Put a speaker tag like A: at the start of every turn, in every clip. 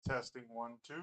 A: Testing 1, 2.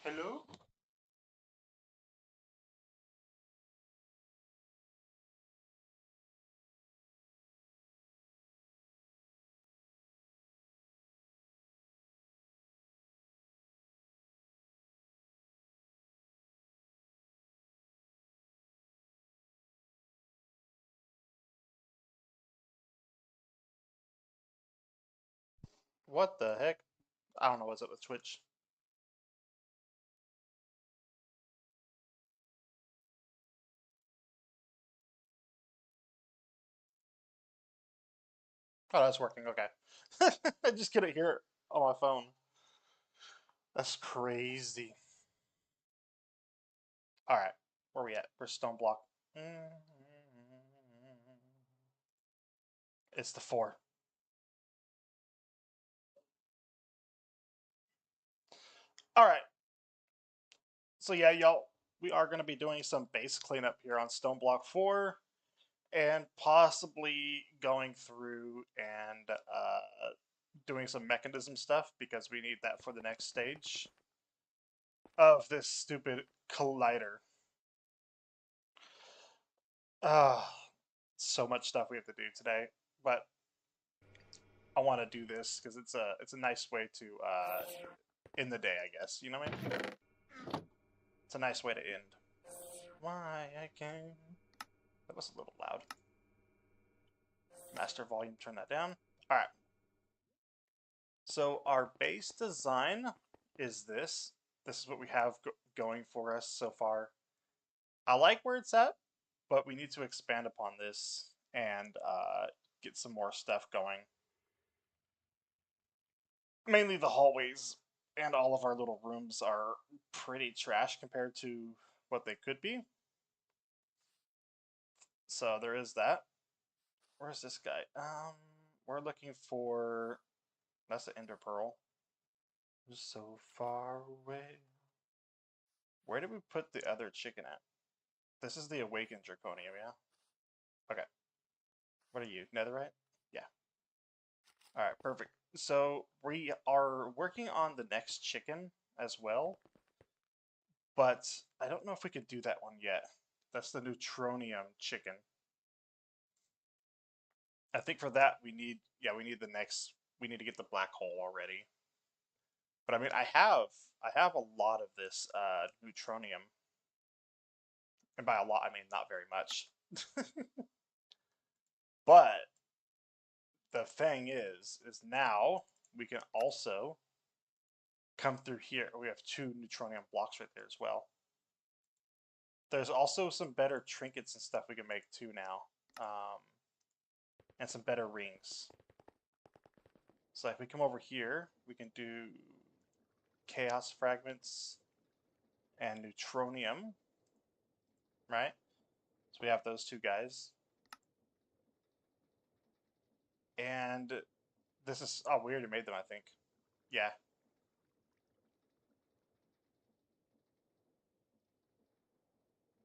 A: Hello? What the heck? I don't know what's up with Twitch. Oh, that's working. Okay. I just couldn't hear it on my phone. That's crazy. All right. Where we at? We're Stoneblock. It's the 4. All right. So yeah, y'all, we are going to be doing some base cleanup here on Stoneblock 4 and possibly going through and doing some mechanism stuff because we need that for the next stage of this stupid collider. So much stuff we have to do today, but I want to do this because it's a nice way to end the day, I guess. You know what I mean? It's a nice way to end. Why I came. That was a little loud. Master volume, turn that down. All right. So our base design is this. This is what we have going for us so far. I like where it's at, but we need to expand upon this and get some more stuff going. Mainly the hallways and all of our little rooms are pretty trash compared to what they could be. So there is that. Where's this guy? We're looking for. That's the Ender Pearl. So far away. Where did we put the other chicken at? This is the Awakened Draconium, yeah? Okay. What are you? Netherite? Yeah. Alright, perfect. So we are working on the next chicken as well, but I don't know if we could do that one yet. That's the Neutronium chicken. I think for that we need the next, we need to get the black hole already. But I mean, I have a lot of this Neutronium, and by a lot I mean not very much. But the thing is now we can also come through here. We have 2 Neutronium blocks right there as well. There's also some better trinkets and stuff we can make too now. And some better rings. So if we come over here, we can do chaos fragments and neutronium, right? So we have those 2 guys. And this is, oh, we already made them, I think. Yeah.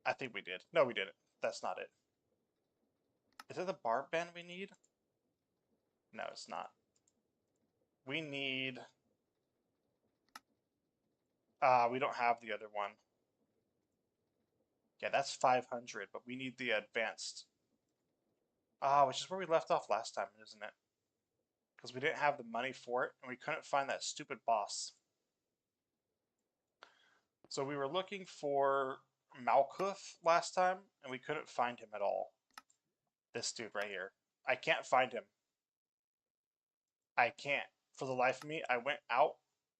A: I think we did. No, we didn't. That's not it. Is it the barb band we need? No, it's not. We need, we don't have the other one. Yeah, that's 500, but we need the advanced. Which is where we left off last time, isn't it? Because we didn't have the money for it, and we couldn't find that stupid boss. So we were looking for Malkuth last time, and we couldn't find him at all. This dude right here. I can't find him. I can't. For the life of me, I went out.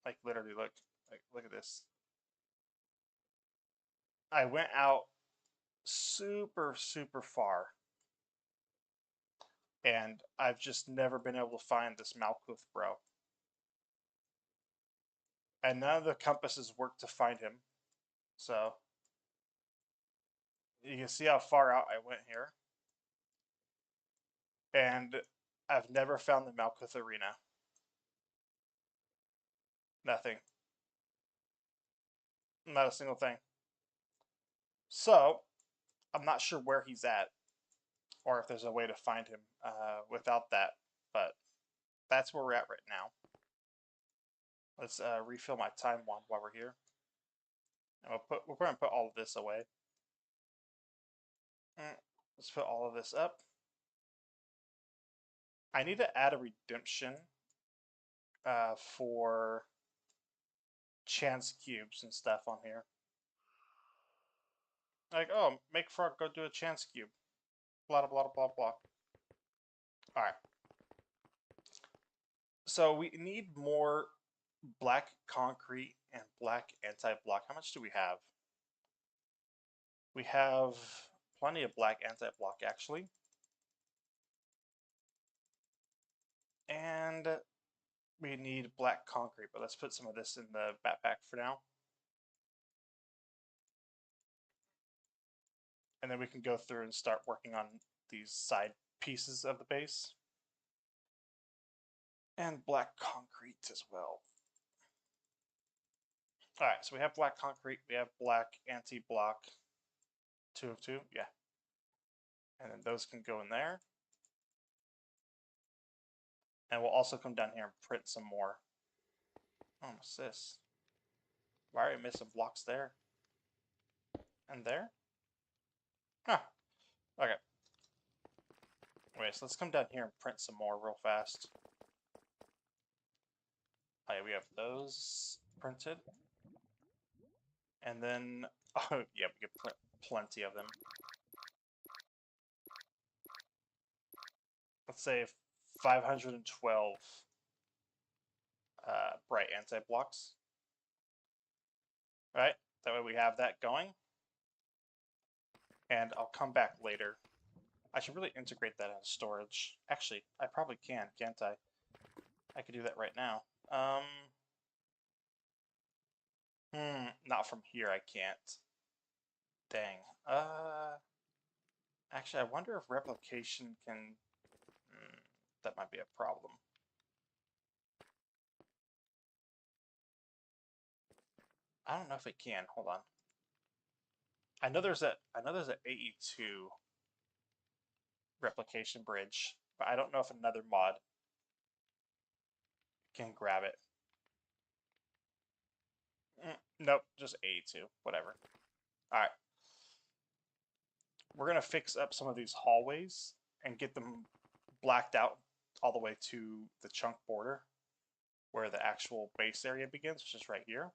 A: Like, literally, look. Like, look at this. I went out super, super far, and I've just never been able to find this Malkuth bro. And none of the compasses work to find him. So you can see how far out I went here. And I've never found the Malkuth arena. Nothing. Not a single thing. So I'm not sure where he's at or if there's a way to find him without that. But that's where we're at right now. Let's refill my time wand while we're here. And we're going to put all of this away. Let's put all of this up. I need to add a redemption for chance cubes and stuff on here. Like, oh, make Frog go do a chance cube. Blah, blah, blah, blah. Alright. So we need more black concrete and black anti-block. How much do we have? We have plenty of black anti-block, actually. And we need black concrete, but let's put some of this in the backpack for now. And then we can go through and start working on these side pieces of the base. And black concrete as well. Alright, so we have black concrete, we have black anti-block. 2 of 2, yeah. And then those can go in there. And we'll also come down here and print some more. Oh, what's this? Why are we missing blocks there? And there? Huh. Okay. Wait, so let's come down here and print some more real fast. Oh yeah, we have those printed. And then, oh yeah, we could print plenty of them. Let's say 512 bright anti-blocks. Right? That way we have that going. And I'll come back later. I should really integrate that into storage. Actually, I probably can, can't I? I could do that right now. Not from here, I can't. Dang. Actually, I wonder if replication can... that might be a problem. I don't know if it can. Hold on. I know there's an AE2 replication bridge, but I don't know if another mod can grab it. Nope, just AE2. Whatever. Alright. We're going to fix up some of these hallways and get them blacked out all the way to the chunk border where the actual base area begins, which is right here.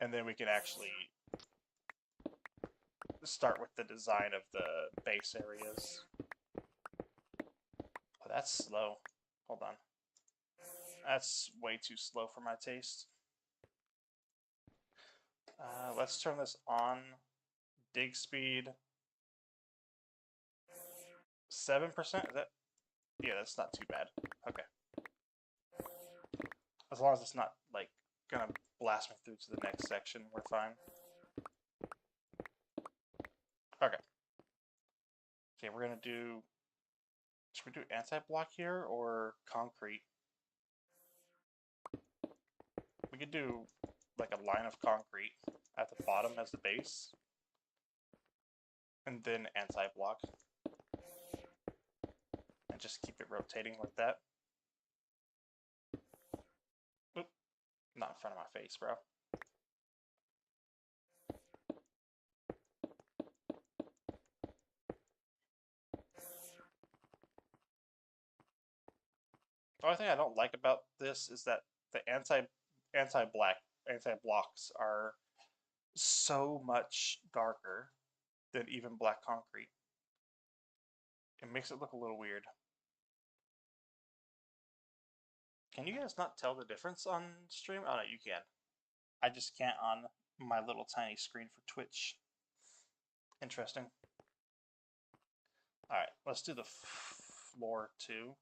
A: And then we can actually start with the design of the base areas. Oh, that's slow. Hold on. That's way too slow for my taste. Let's turn this on. Dig speed. 7%? Is that? Yeah, that's not too bad. Okay. As long as it's not, like, gonna blast me through to the next section, we're fine. Okay. Okay, we're gonna do... Should we do anti-block here or concrete? We could do, like, a line of concrete at the bottom as the base. And then anti-block. And just keep it rotating like that. Oop. Not in front of my face, bro. The only thing I don't like about this is that the anti-blocks are so much darker than even black concrete. It makes it look a little weird. Can you guys not tell the difference on stream? Oh no, you can. I just can't on my little tiny screen for Twitch. Interesting. Alright, let's do the floor too.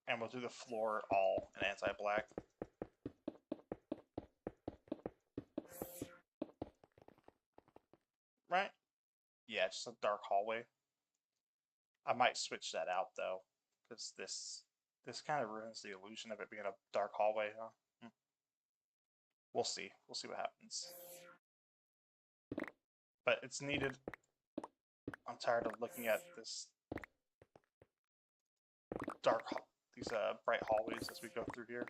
A: And we'll do the floor all in anti-black. Right? Yeah, just a dark hallway. I might switch that out though, because this kind of ruins the illusion of it being a dark hallway, huh? We'll see. We'll see what happens. But it's needed. I'm tired of looking at this these bright hallways as we go through here.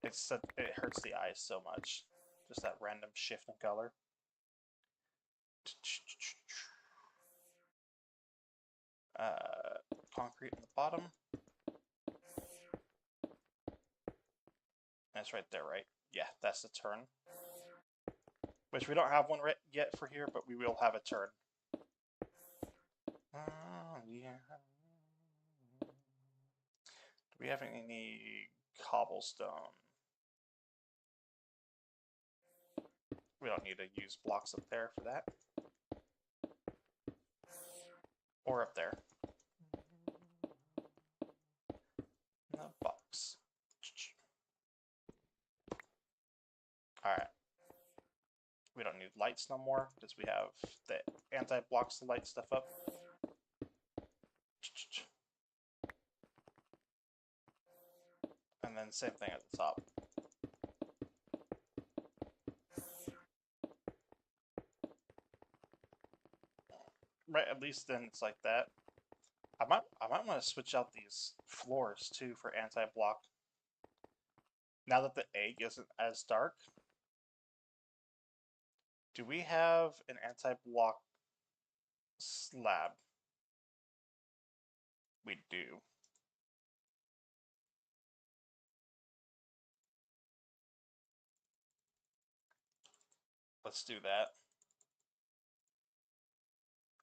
A: It hurts the eyes so much. Just that random shift in color. Concrete in the bottom. That's right there, right? Yeah, that's the turn. Which we don't have one yet for here, but we will have a turn. Yeah. Do we have any cobblestone? We don't need to use blocks up there for that. Or up there. In the box. Alright. We don't need lights no more because we have the anti-blocks to light stuff up. And then same thing at the top. Right, at least then it's like that. I might want to switch out these floors too for anti-block. Now that the egg isn't as dark. Do we have an anti-block slab? We do. Let's do that.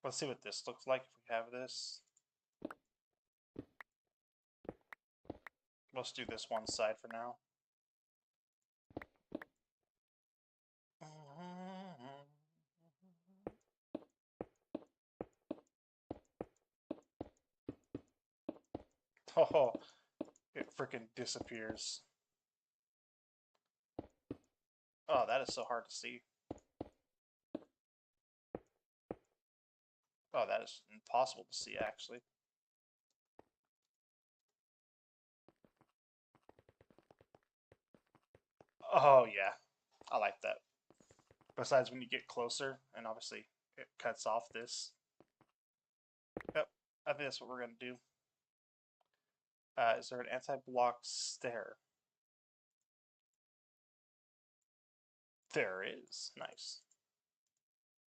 A: Let's see what this looks like if we have this. Let's do this one side for now. Oh, it freaking disappears. Oh, that is so hard to see. Oh, that is impossible to see, actually. Oh, yeah. I like that. Besides, when you get closer, and obviously it cuts off this. Yep, I think that's what we're going to do. Is there an anti-block stair? There is. Nice.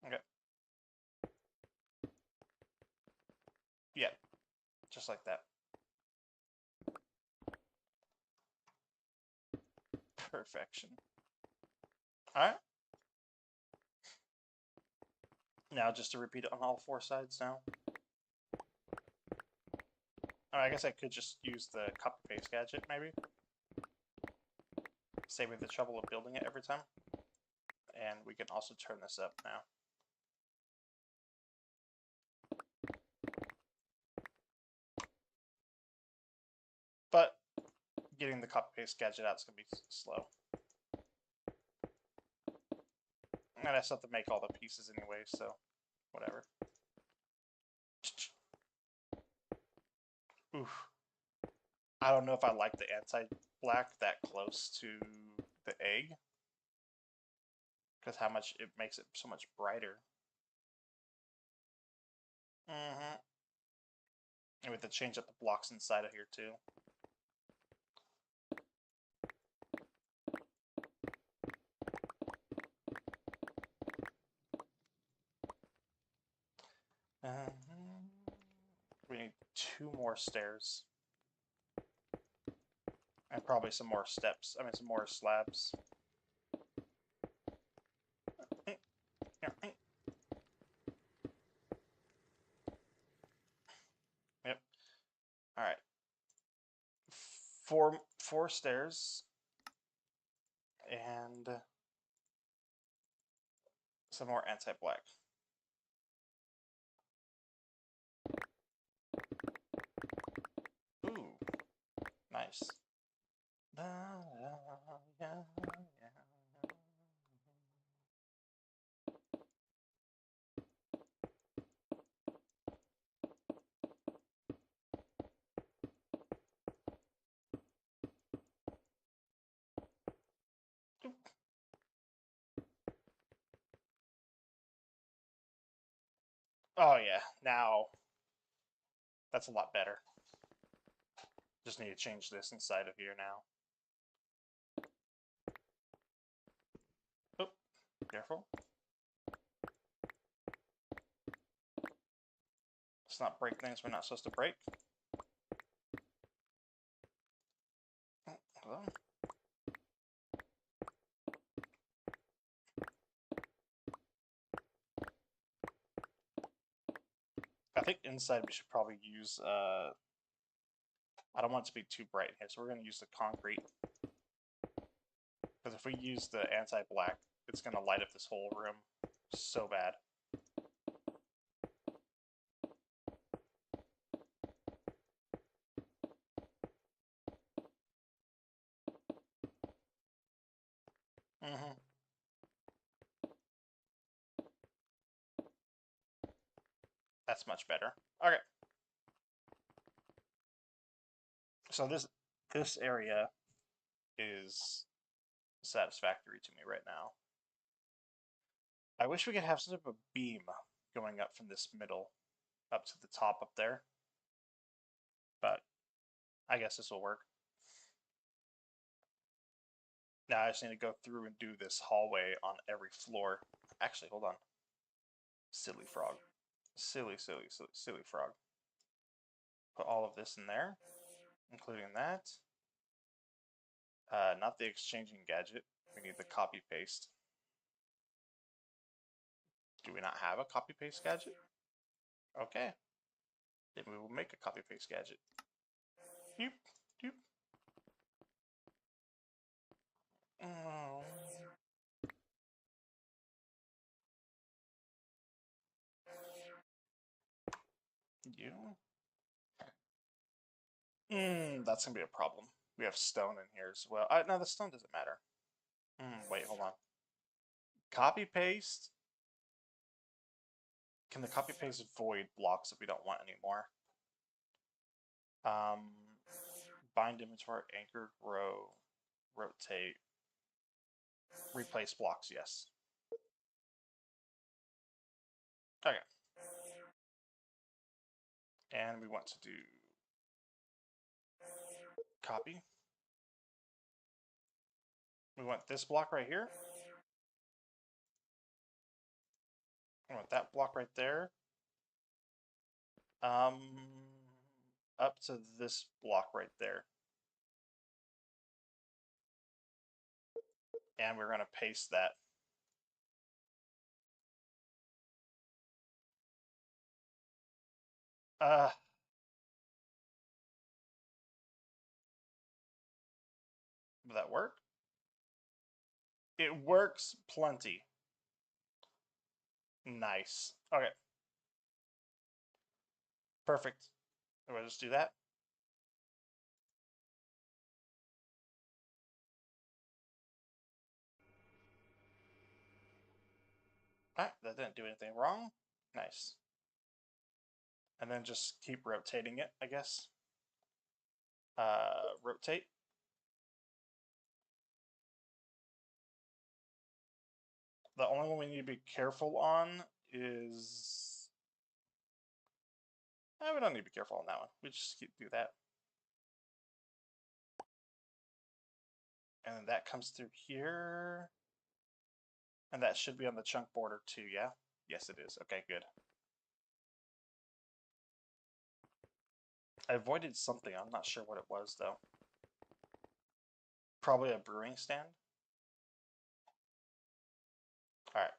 A: Okay. Yeah, just like that. Perfection. Alright. Now just to repeat it on all four sides now. I guess I could just use the copy-paste gadget, maybe. Save me the trouble of building it every time. And we can also turn this up now. But getting the copy-paste gadget out is going to be slow. And I still have to make all the pieces anyway, so whatever. Oof. I don't know if I like the anti-black that close to the egg. Because how much it makes it so much brighter. And we have to change up the blocks inside of here too. We need 2 more stairs. And probably some more steps. I mean, some more slabs. Yep. four stairs and some more anti-black. Ooh, nice. Oh yeah, now that's a lot better. Just need to change this inside of here now. Oh, careful. Let's not break things we're not supposed to break. Oh, hello. I think inside we should probably use, I don't want it to be too bright here, so we're going to use the concrete. Because if we use the anti-black, it's going to light up this whole room so bad. Mm-hmm. That's much better. Okay. So this area is satisfactory to me right now. I wish we could have sort of a beam going up from this middle up to the top up there. But I guess this will work. Now I just need to go through and do this hallway on every floor. Actually, hold on. Silly frog. Silly frog. Put all of this in there, including that. Not the exchanging gadget. We need the copy paste. Do we not have a copy paste gadget? Okay. Then we will make a copy paste gadget. Doop, doop. Oh. You? That's gonna be a problem. We have stone in here as well. No, the stone doesn't matter. Wait, hold on. Copy paste. Can the copy paste void blocks that we don't want anymore? Bind inventory, anchored row, rotate, replace blocks. Yes. Okay. And we want to do copy. We want this block right here. We want that block right there. Up to this block right there. And we're going to paste that. Will that work? It works plenty. Nice. Okay. Perfect. We'll just do that. Alright, that didn't do anything wrong. Nice. And then just keep rotating it, I guess. Rotate. The only one we need to be careful on is... we don't need to be careful on that one. We just do that. And then that comes through here. And that should be on the chunk border too, yeah? Yes, it is. Okay, good. I avoided something. I'm not sure what it was, though. Probably a brewing stand. Alright.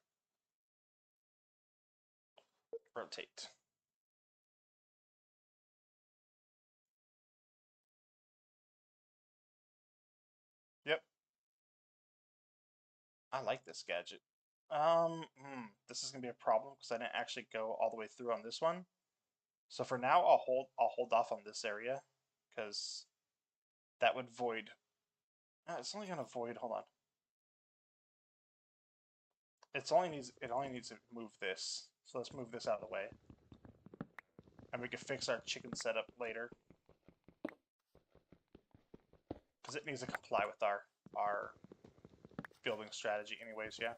A: Rotate. I like this gadget. This is gonna be a problem because I didn't actually go all the way through on this one. So for now, I'll hold off on this area because that would void. It's only gonna void. Hold on. It only needs to move this. So let's move this out of the way, and we can fix our chicken setup later because it needs to comply with our building strategy, anyways. Yeah.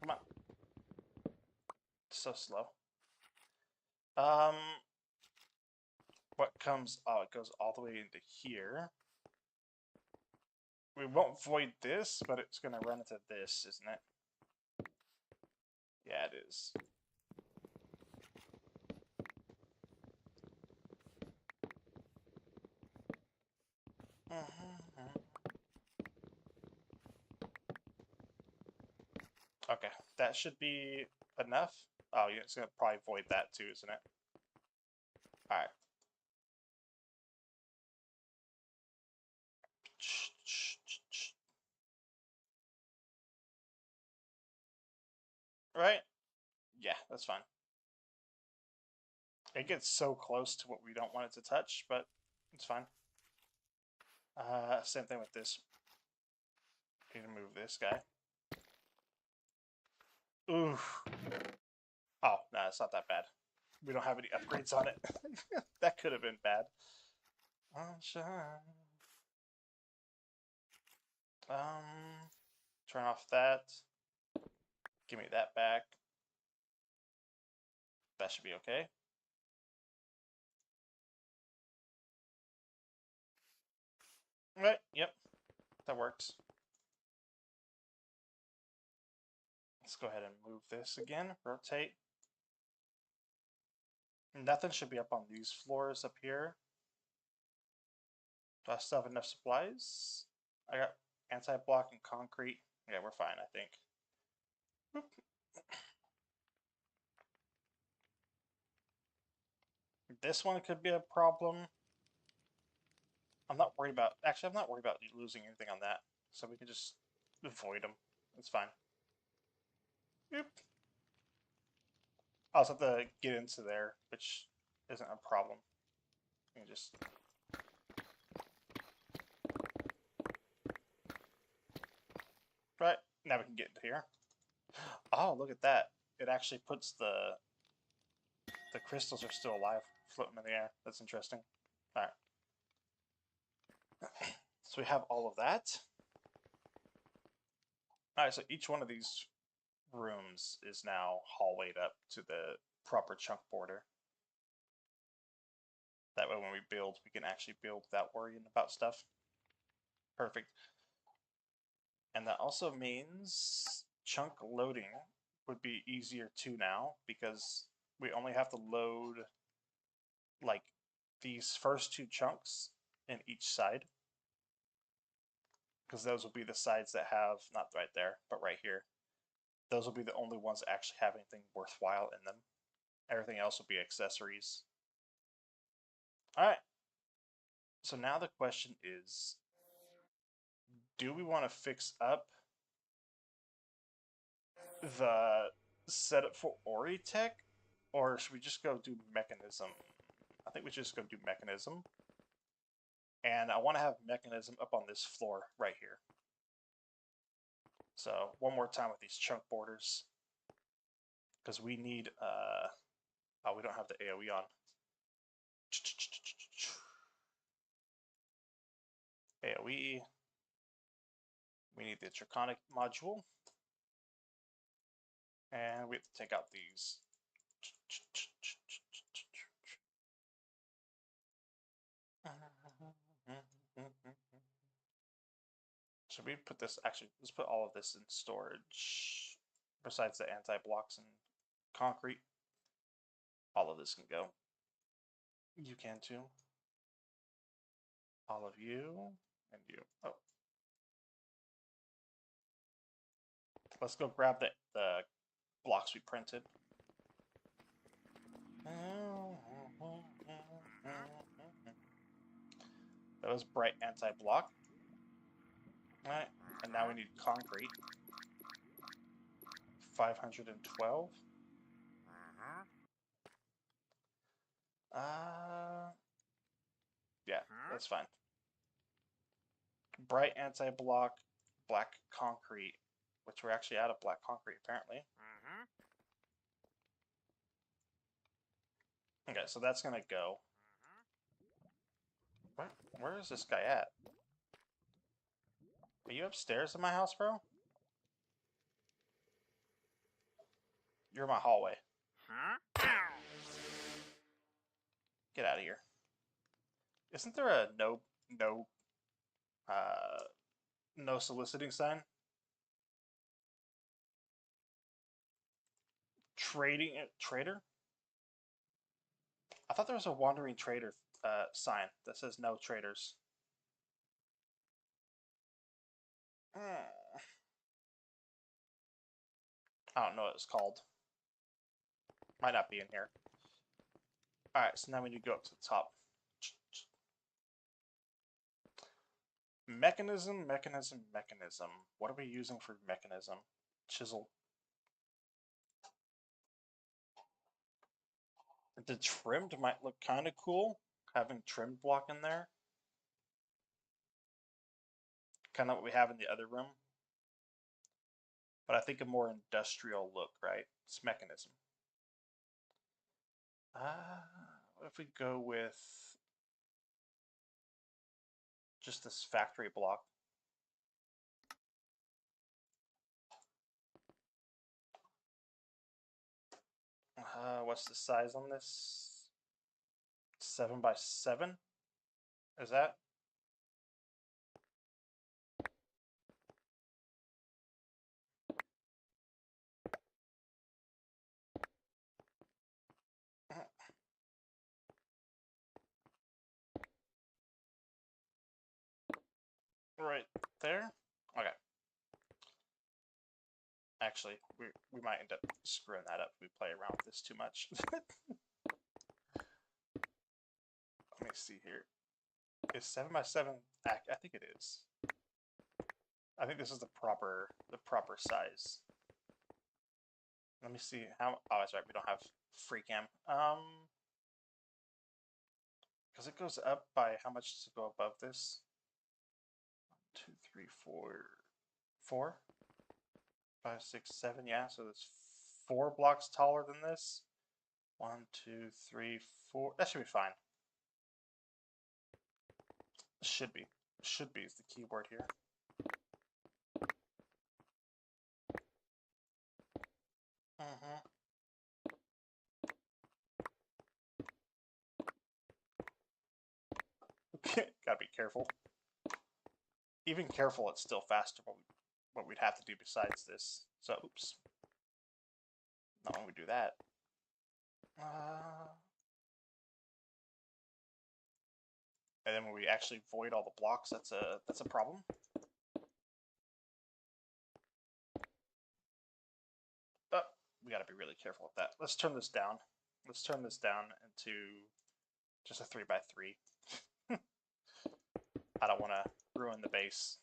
A: Come on. It's so slow. Um, what comes? Oh, it goes all the way into here. We won't void this, but it's gonna run into this, isn't it? Yeah, it is. Okay, that should be enough. Oh, yeah, it's gonna probably void that too, isn't it? All right. Right? Yeah, that's fine. It gets so close to what we don't want it to touch, but it's fine. Same thing with this. Need to move this guy. Ooh. Oh, no, it's not that bad. We don't have any upgrades on it. That could have been bad. Turn off that. Give me that back. That should be okay. Right, yep. That works. Let's go ahead and move this again. Rotate. Nothing should be up on these floors up here. Do I still have enough supplies? I got anti-block and concrete. Yeah, we're fine, I think. Boop. This one could be a problem. I'm not worried about... Actually, I'm not worried about losing anything on that. So we can just avoid them. It's fine. Boop. I also have to get into there, which isn't a problem. You can just... Right, now we can get into here. Oh, look at that. It actually puts the crystals are still alive, floating in the air. That's interesting. Alright. So we have all of that. Alright, so each one of these rooms is now hallwayed up to the proper chunk border. That way when we build, we can actually build without worrying about stuff. Perfect. And that also means chunk loading would be easier too now, because we only have to load like these first two chunks in each side, because those will be the sides that have, not right there, but right here. Those will be the only ones that actually have anything worthwhile in them. Everything else will be accessories. Alright. So now the question is, do we want to fix up the setup for Oritech, or should we just go do mechanism? I think we should just go do mechanism. And I want to have mechanism up on this floor right here. So one more time with these chunk borders, because we need oh, we don't have the AoE on. AoE. We need the Draconic module. And we have to take out these. Should we put this, actually, let's put all of this in storage. Besides the anti-blocks and concrete. All of this can go. You can too. All of you, and you. Oh. Let's go grab the blocks we printed. That was bright anti-block. Alright, And now we need concrete. 512. Yeah, that's fine. Bright anti-block, black concrete, which we're actually out of black concrete apparently. Okay, so that's gonna go. What? Where is this guy at? Are you upstairs in my house, bro? You're in my hallway. Get out of here. Isn't there a no soliciting sign? Trader? I thought there was a wandering trader sign that says no traders. I don't know what it's called. Might not be in here. Alright, so now we need to go up to the top. Mechanism. What are we using for mechanism? Chisel. The trimmed might look kind of cool, having trimmed block in there. Kind of what we have in the other room. But I think a more industrial look, right? It's mechanism. What if we go with just this factory block? What's the size on this? 7 by 7? Is that? Right there? Okay. Actually, we might end up screwing that up if we play around with this too much. Let me see here. Is 7 by 7? I think it is. I think this is the proper size. Let me see how. Oh, that's right. We don't have free cam. Because it goes up by how much does it go above this? 1, 2, 3, 4, 5, 6, 7. Yeah, so it's 4 blocks taller than this. 1, 2, 3, 4. That should be fine. Should be is the key word here. Gotta be careful. Even careful, it's still faster than what we'd have to do besides this. So, oops. Not when we do that. And then when we actually void all the blocks, that's a problem. We gotta be really careful with that. Let's turn this down. Let's turn this down into just a 3 by 3. I don't want to ruin the base.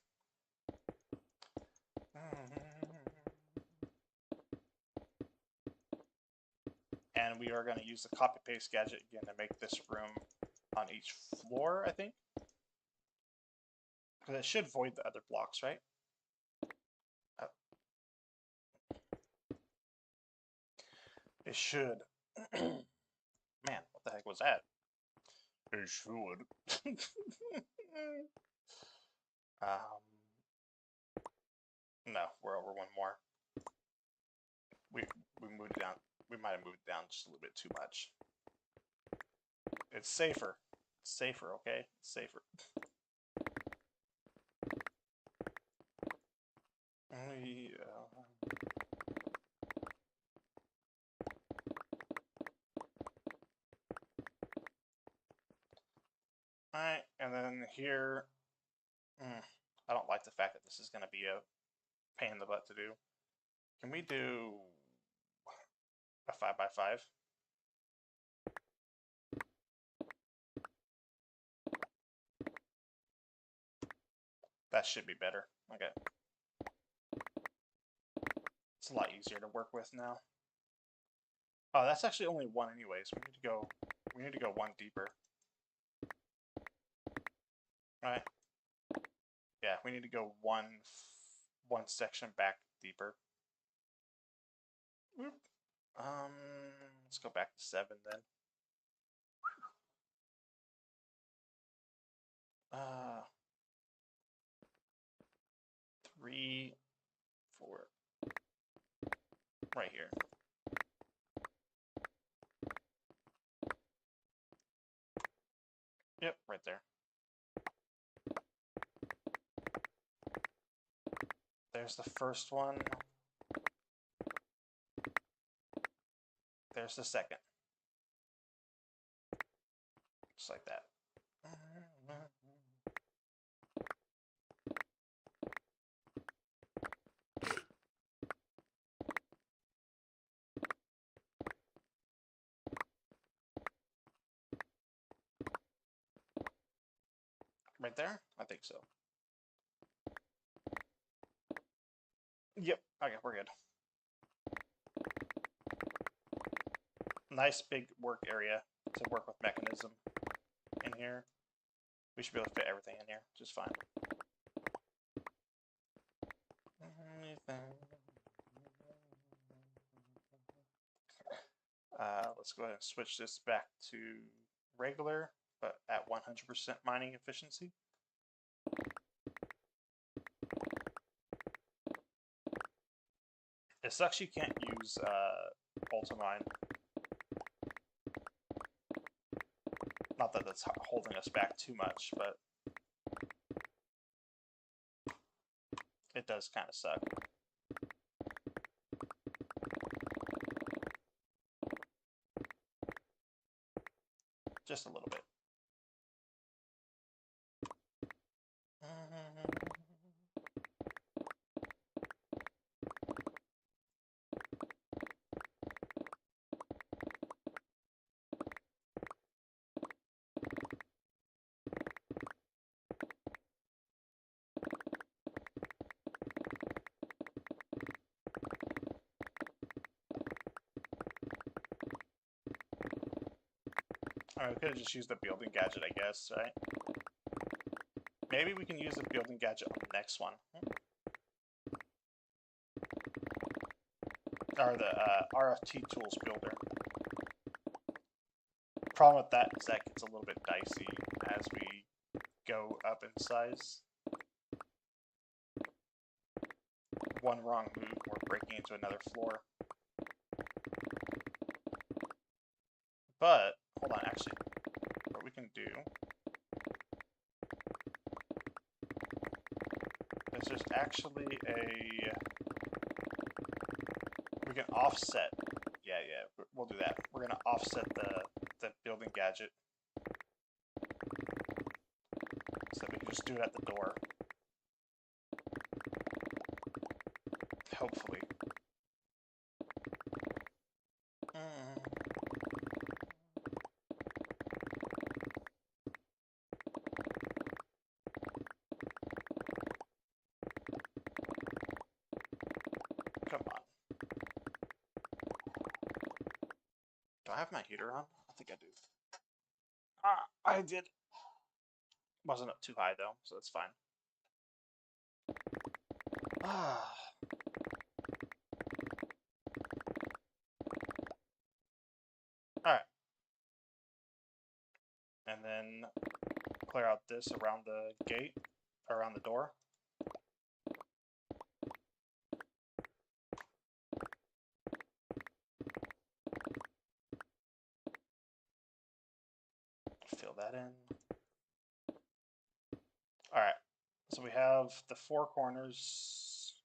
A: And we are going to use the copy paste gadget again to make this room on each floor, I think. Because it should void the other blocks, right? It should. Man, what the heck was that? It should. No, we're over one more. We moved down. We might have moved down just a little bit too much. It's safer. It's safer, okay? It's safer. Alright, and then here, I don't like the fact that this is going to be a pain in the butt to do. Can we do a 5 by 5? That should be better. Okay. It's a lot easier to work with now. Oh, that's actually only one anyways. We need to go one deeper. Right? Yeah, we need to go one section back deeper. Whoop. Let's go back to 7 then. 3, 4, right here. Yep, right there. There's the first one. There's the second. Just like that. Right there? I think so. Yep. Okay, we're good. Nice big work area to work with mechanism in here. We should be able to fit everything in here just fine. Let's go ahead and switch this back to regular, but at 100% mining efficiency. It sucks you can't use Ultimine. Not that that's holding us back too much, but it does kind of suck. Just a little bit. We could have just used the building gadget, I guess, right? Maybe we can use the building gadget on the next one. Or the RFT tools builder. Problem with that is that gets a little bit dicey as we go up in size. One wrong move, we're breaking into another floor. But, hold on, actually, what we can do is there's actually we can offset, yeah, we'll do that. We're gonna offset the building gadget so that we can just do it at the door. Hopefully. Come on. Do I have my heater on? I think I do. Ah, I did. Wasn't up too high though, so that's fine. Ah. Alright. And then clear out this around the gate, around the door. Fill that in. Alright, so we have the 4 corners.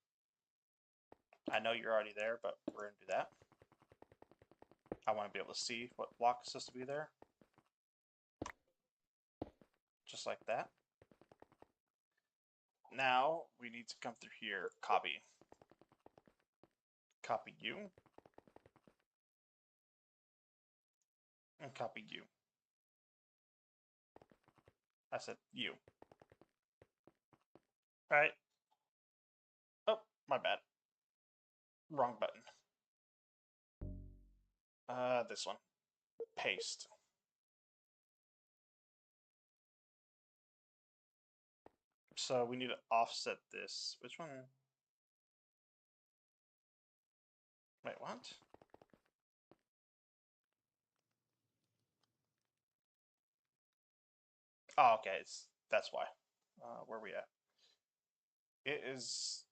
A: I know you're already there, but we're going to do that. I want to be able to see what block is supposed to be there. Just like that. Now, we need to come through here, copy. Copy you. And copy you. I said you. Alright. Oh, my bad. Wrong button. This one. Paste. So we need to offset this. Which one? Wait, what? Oh, okay. That's why. Where are we at? It is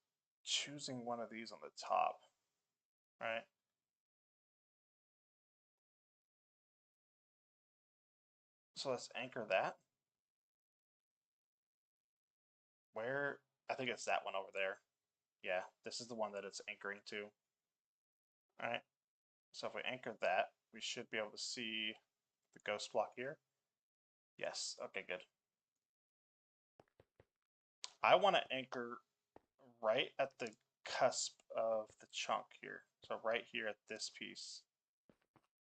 A: choosing one of these on the top, right? So let's anchor that. Where? I think it's that one over there. Yeah, this is the one that it's anchoring to. All right. So if we anchor that, we should be able to see the ghost block here. Yes. Okay, good. I want to anchor right at the cusp of the chunk here. So right here at this piece.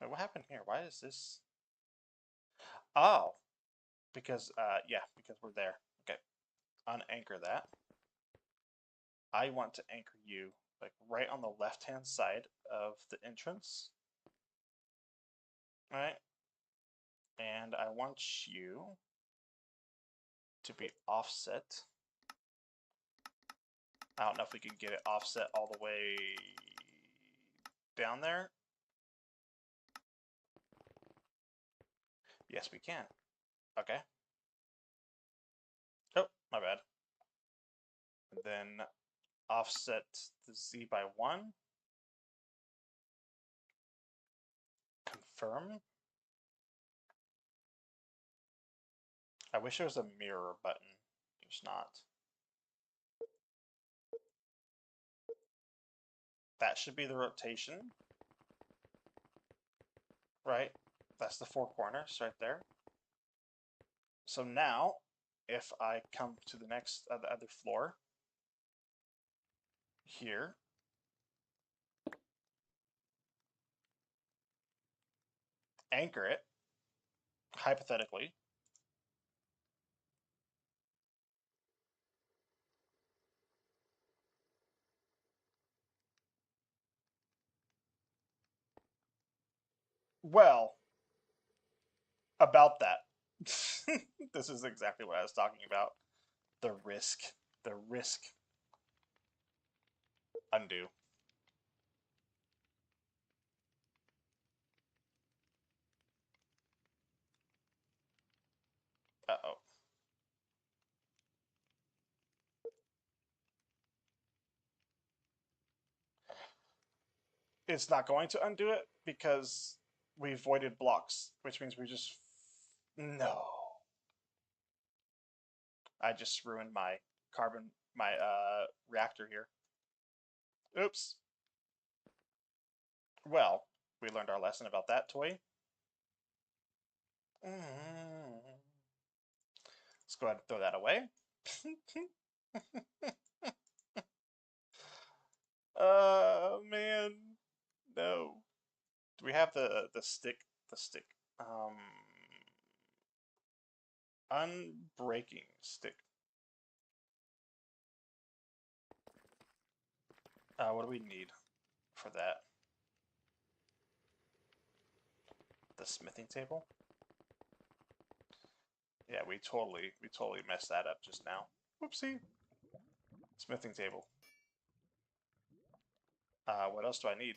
A: Wait, what happened here? Why is this? Oh, because yeah, because we're there. Okay, unanchor that. I want to anchor you like right on the left-hand side of the entrance. All right, and I want you to be offset. I don't know if we can get it offset all the way down there. Yes, we can. Okay. Oh, my bad. And then offset the Z by 1. Confirm. I wish there was a mirror button. There's not. That should be the rotation. Right? That's the 4 corners right there. So now, if I come to the next, the other floor, here, anchor it, hypothetically, well, about that. This is exactly what I was talking about. The risk. The risk. Undo. Uh-oh. It's not going to undo it because we voided blocks, which means we just... No. I just ruined my reactor here. Oops. Well, we learned our lesson about that toy. Let's go ahead and throw that away. Man, no. Do we have the stick? The stick. Unbreaking stick. What do we need for that? The smithing table? Yeah, we totally messed that up just now. Whoopsie. Smithing table. What else do I need?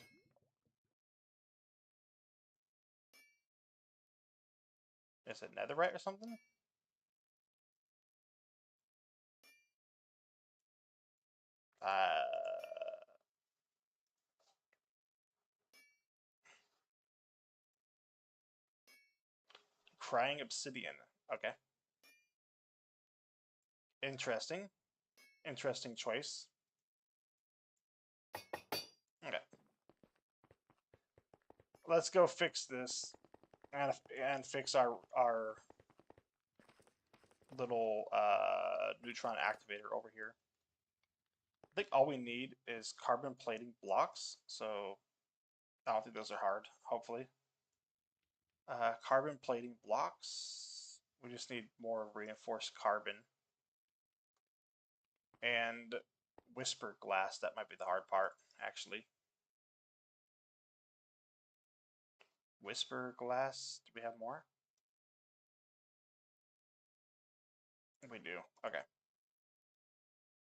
A: Is it netherite or something? Crying obsidian. Okay. Interesting. Interesting choice. Okay. Let's go fix this and fix our little neutron activator over here. I think all we need is carbon plating blocks, so I don't think those are hard, hopefully. Carbon plating blocks. We just need more reinforced carbon. And whisper glass, that might be the hard part. actually. Whisper glass. Do we have more? We do. Okay.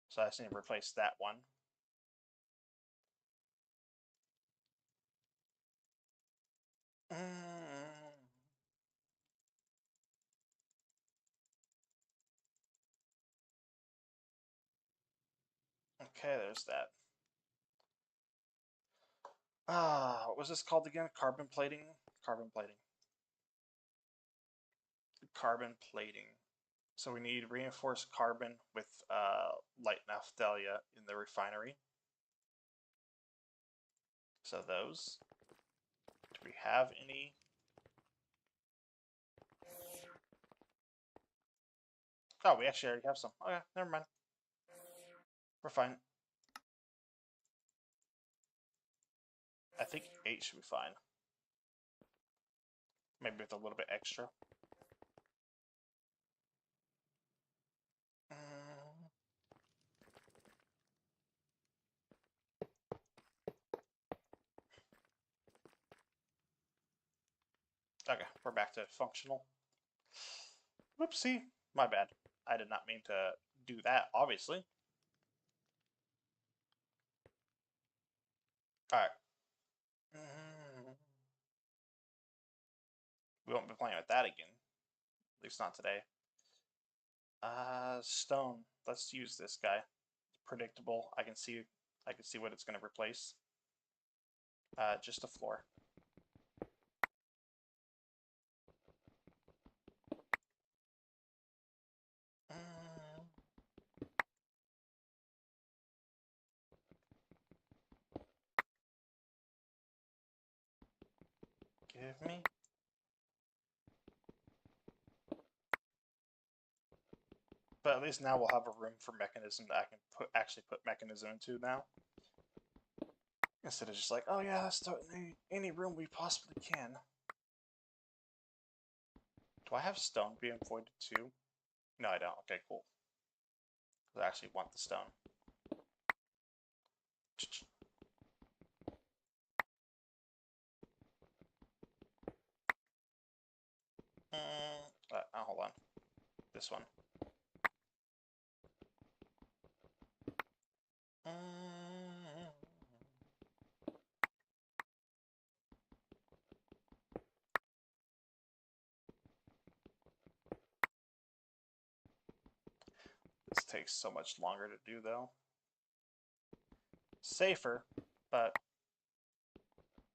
A: So I just need to replace that one. Okay, there's that. What was this called again? Carbon plating? Carbon plating. Carbon plating. So we need reinforced carbon with light naphthalia in the refinery. So those. Do we have any? Oh, we actually already have some. Okay, never mind. We're fine. I think 8 should be fine. Maybe with a little bit extra. Okay, we're back to functional. Whoopsie, my bad. I did not mean to do that, obviously. Alright. We won't be playing with that again. At least not today. Stone. Let's use this guy. It's predictable. I can see what it's gonna replace. Just a floor. Give me. But at least now we'll have a room for mechanism that I can actually put mechanism into now. Instead of just like, oh yeah, let's start any room we possibly can. Do I have stone being voided too? No, I don't. Okay, cool. I actually want the stone. Hold on. This one. This takes so much longer to do, though. Safer, but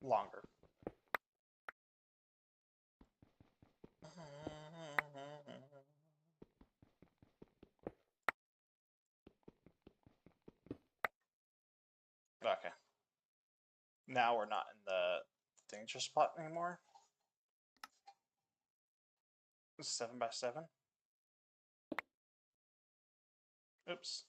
A: longer. Okay. Now we're not in the danger spot anymore. 7 by 7. Oops.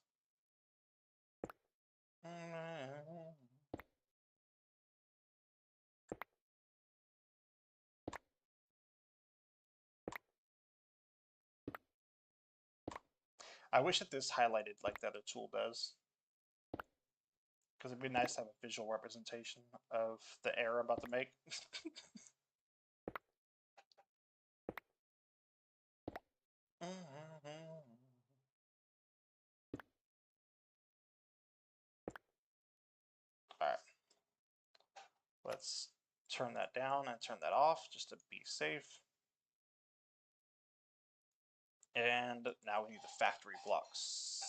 A: I wish that this highlighted like the other tool does. Because it'd be nice to have a visual representation of the error I'm about to make. Alright. Let's turn that down and turn that off just to be safe. And now we need the factory blocks.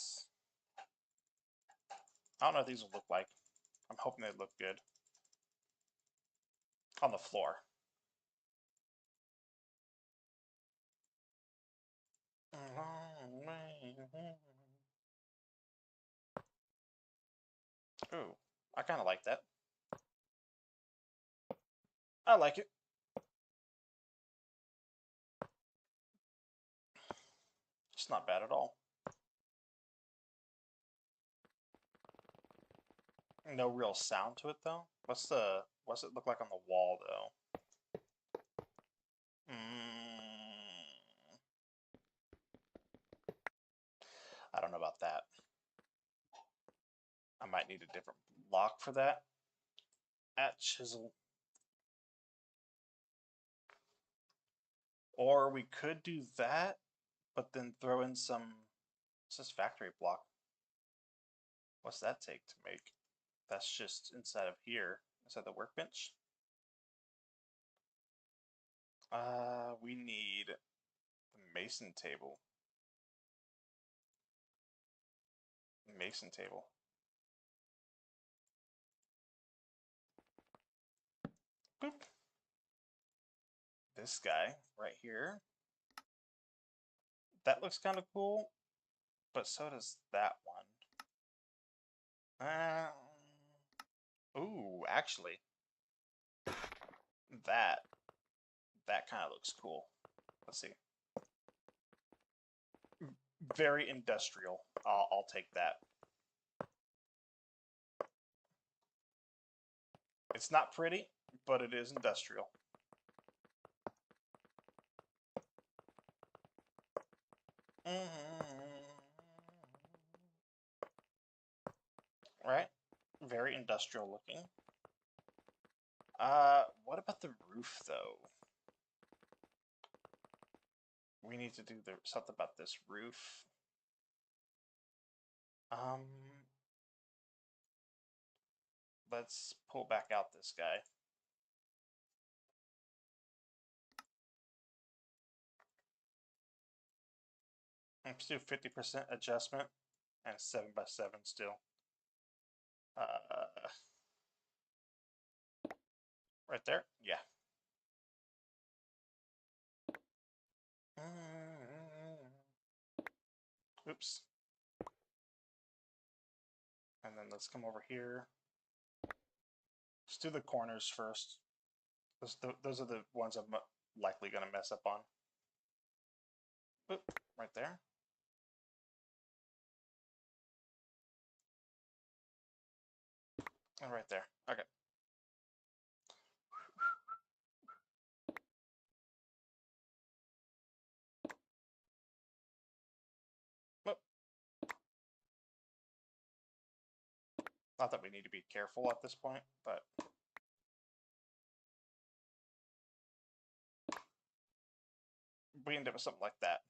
A: I don't know what these will look like. I'm hoping they look good. On the floor. Ooh, I kind of like that. I like it. It's not bad at all. No real sound to it though. What's it look like on the wall though? I don't know about that. I might need a different lock for that at chisel. Or we could do that, but then throw in some, what's this factory block? What's that take to make? That's just inside of here, inside the workbench. We need the mason table. Mason table. Boop. This guy right here. That looks kind of cool, but so does that one. Ooh, actually, that kind of looks cool. Let's see. Very industrial. I'll take that. It's not pretty, but it is industrial. Right? Very industrial looking. What about the roof though? We need to do something about this roof. Let's pull back out this guy. Let's do 50% adjustment and 7x7 still. Right there? Yeah. Oops. And then let's come over here. Let's do the corners first. Those are the ones I'm likely going to mess up on. Oop, right there. And right there. Okay. Oop. Not that we need to be careful at this point, but we end up with something like that.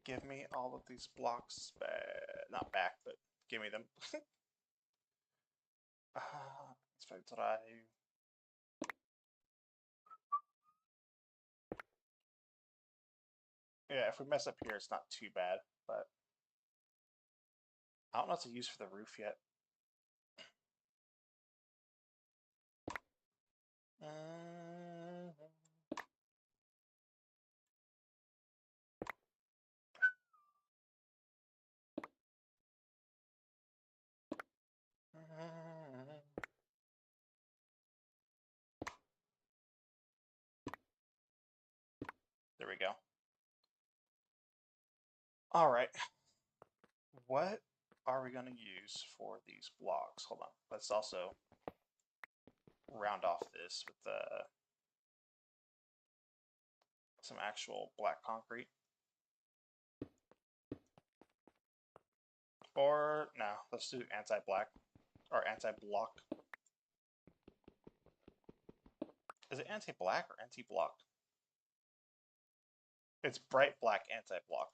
A: Give me all of these blocks, not back, but give me them. Let's try. Yeah, if we mess up here, it's not too bad, but I don't know what to use for the roof yet. There we go. All right. What are we going to use for these blocks? Hold on. Let's also round off this with some actual black concrete. Or, no, let's do anti-black, or anti-block. Is it anti-black or anti-block? It's bright black anti-block.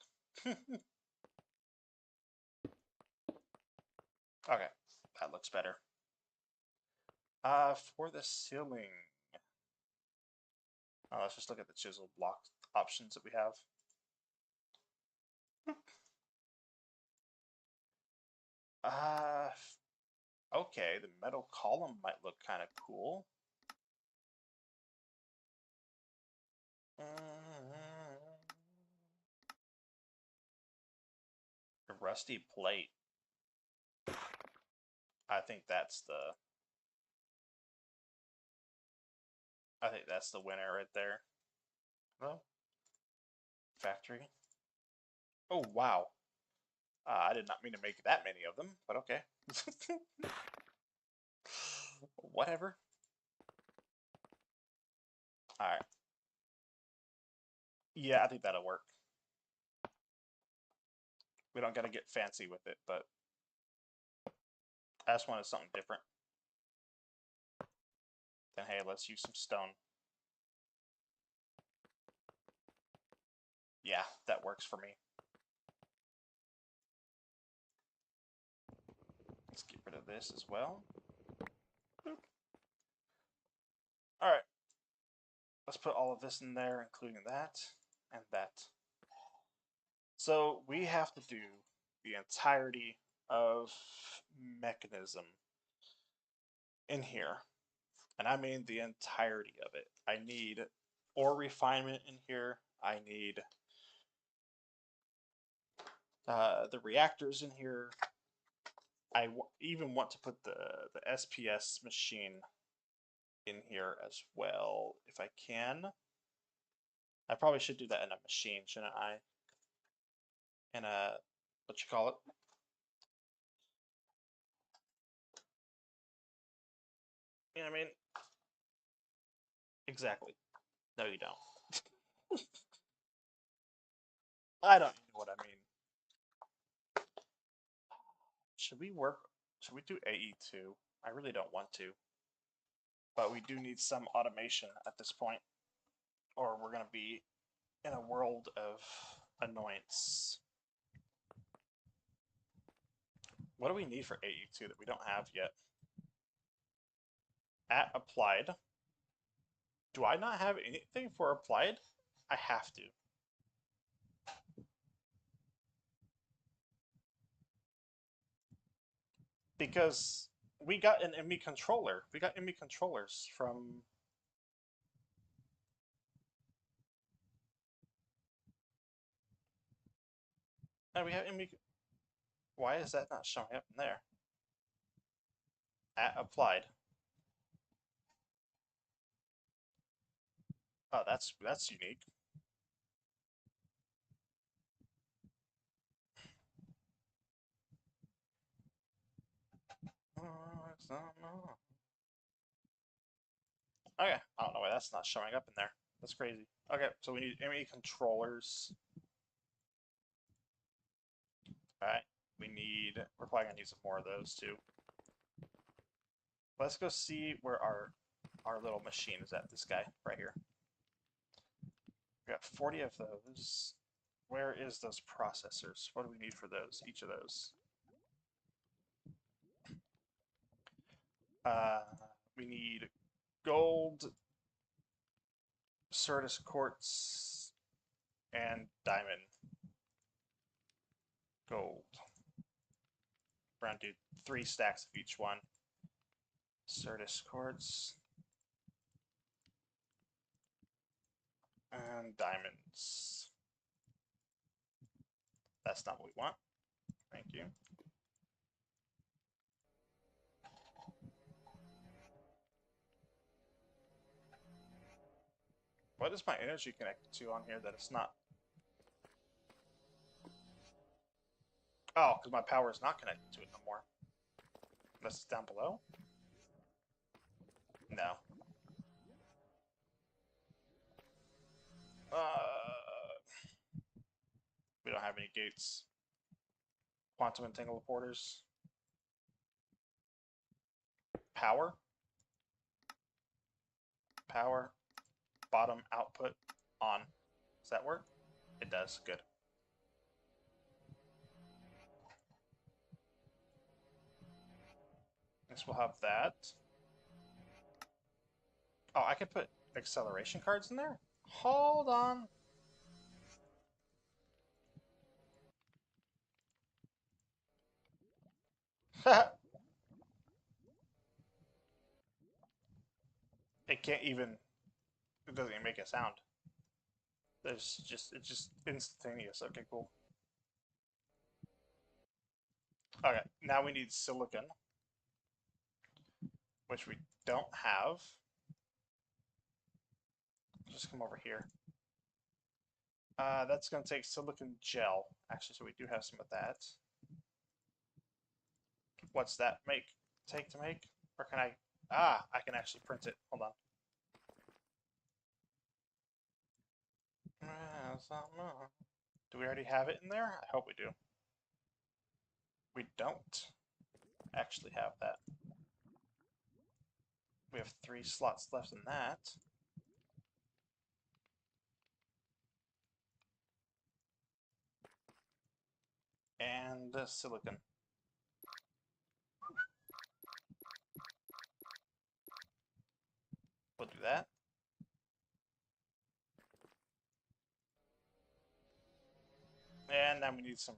A: Okay, that looks better. For the ceiling, let's just look at the chisel block options that we have. Okay, the metal column might look kind of cool. A rusty plate. I think that's the winner right there. Oh, factory. Oh wow. I did not mean to make that many of them, but okay. Whatever. All right. Yeah, I think that'll work. We don't gotta get fancy with it, but I just wanted something different. Then hey, let's use some stone. Yeah, that works for me. Let's get rid of this as well. Boop. All right. Let's put all of this in there, including that and that. So we have to do the entirety of mechanism in here. And I mean the entirety of it. I need ore refinement in here. I need the reactors in here. I even want to put the SPS machine in here as well, if I can. I probably should do that in a machine, shouldn't I? In a, what you call it? You know what I mean? Exactly. No, you don't. I don't know what I mean. Should we work? Should we do AE2? I really don't want to. But we do need some automation at this point, or we're going to be in a world of annoyance. What do we need for AE2 that we don't have yet? At applied. Do I not have anything for applied? I have to. Because we got an ME controller. We got ME controllers from... And we have ME... Why is that not showing up in there? At applied. Oh, that's unique. Okay, I don't know why that's not showing up in there. That's crazy. Okay, so we need ME controllers. Alright, we're probably gonna need some more of those too. Let's go see where our little machine is at, this guy, right here. We got 40 of those. Where is those processors? What do we need for those? Each of those. Uh, we need gold, Certus quartz, and diamond. Gold. We're gonna do 3 stacks of each one. Certus quartz. And diamonds. That's not what we want. Thank you. What is my energy connected to on here that it's not? Oh, because my power is not connected to it no more. Unless it's down below? No. We don't have any gates. Quantum entangled porters. Power. Power. Bottom output on. Does that work? It does. Good. Next we'll have that. Oh, I could put acceleration cards in there? Hold on. It can't even... It doesn't even make a sound. It's just instantaneous. Okay, cool. Okay, now we need silicon, which we don't have. Just come over here. That's going to take silicon gel. Actually, so we do have some of that. What's that take to make? Or can I... Ah, I can actually print it. Hold on. Do we already have it in there? I hope we do. We don't actually have that. We have 3 slots left in that. And silicon. We'll do that. And then we need some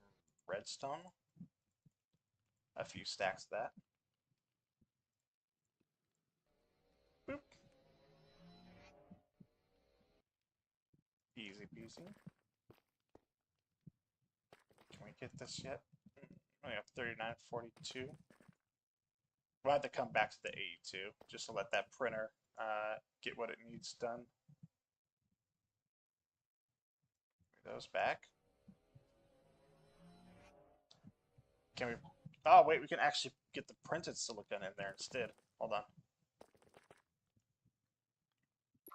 A: redstone. A few stacks of that. Boop. Easy peasy. Can we get this yet? We have 39.42. We'll have to come back to the 82 just to let that printer get what it needs done. Bring those back. Can we? Oh wait, we can actually get the printed silicon in there instead. Hold on.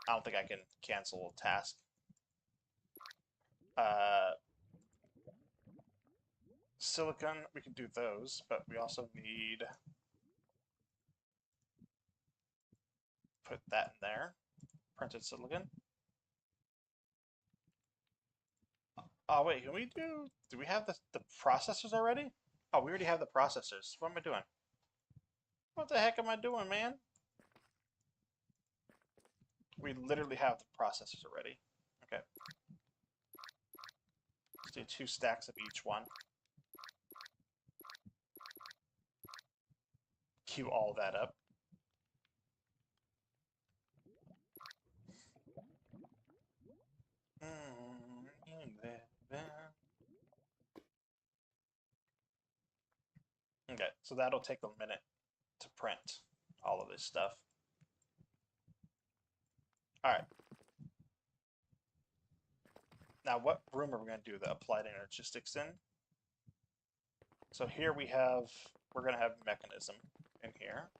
A: I don't think I can cancel a task. Silicon, we can do those, but we also need put that in there. Printed silicon. Oh wait, can we do we have the processors already? Oh, we already have the processors. What am I doing? What the heck am I doing, man? We literally have the processors already. Okay. Let's do 2 stacks of each one. Queue all that up. Okay, so that'll take a minute to print all of this stuff. All right. Now, what room are we going to do the applied energistics in? So here we're going to have mechanism in here.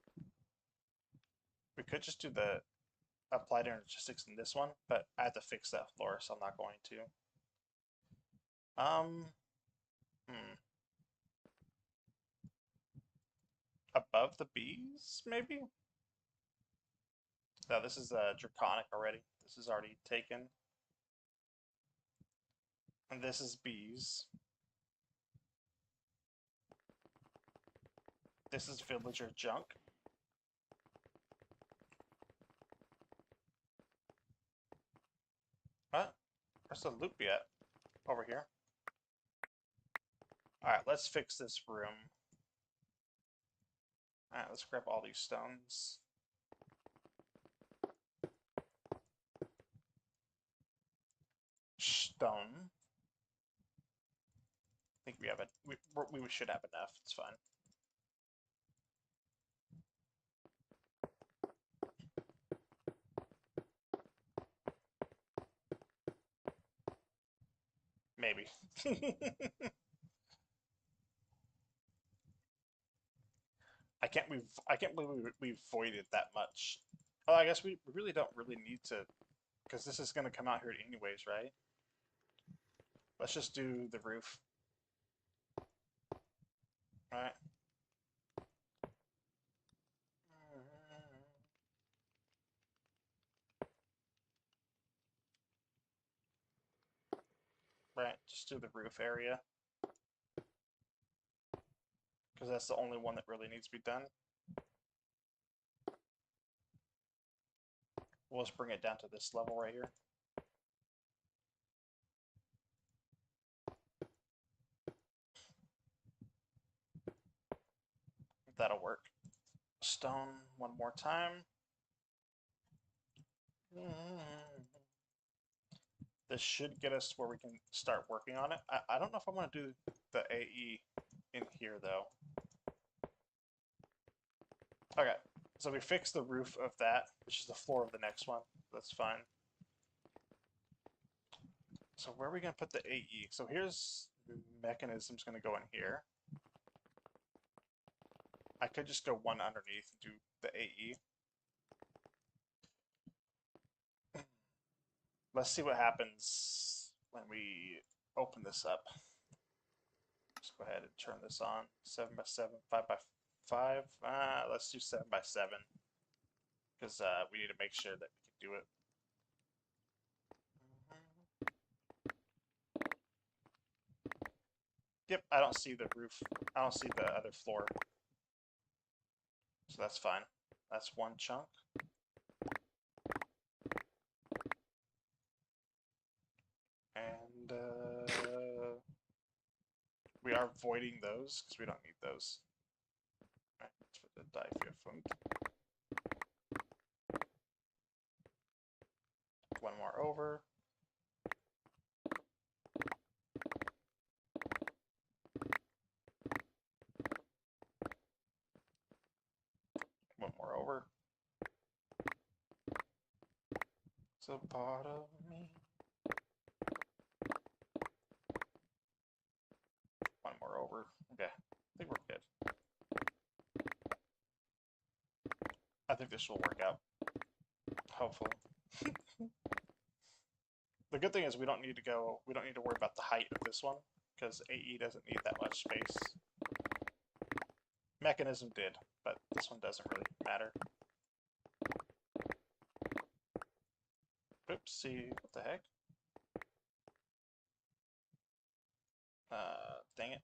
A: We could just do the applied energistics in this one, but I have to fix that floor, so I'm not going to. Above the bees, maybe? No, this is draconic already. This is already taken. And this is bees. This is villager junk. What? Where's the loop yet? Over here. Alright, let's fix this room. Alright, let's grab all these stones. Stone. I think we have it. We should have enough. It's fine. Maybe. I can't believe we voided that much. Oh, I guess we really don't really need to, because this is going to come out here anyways, right? Let's just do the roof. All right. Right, just do the roof area. Because that's the only one that really needs to be done. We'll just bring it down to this level right here. That'll work. Stone one more time. This should get us where we can start working on it. I don't know if I want to do the AE in here though. Okay, so we fixed the roof of that, which is the floor of the next one. That's fine. So where are we going to put the AE? So here's mechanism's going to go in here. I could just go one underneath and do the AE. Let's see what happens when we open this up. Let's go ahead and turn this on. 7x7, 5x5. Let's do 7x7 because we need to make sure that we can do it. Yep, I don't see the roof. I don't see the other floor. So that's fine. That's one chunk. And we are voiding those because we don't need those. Right, let's put the die one more over. One more over. It's a part of me. One more over. Okay, I think we're good. I think this will work out. Hopefully. The good thing is we don't need to worry about the height of this one, because AE doesn't need that much space. Mechanism did, but this one doesn't really matter. Oopsie, what the heck? Dang it.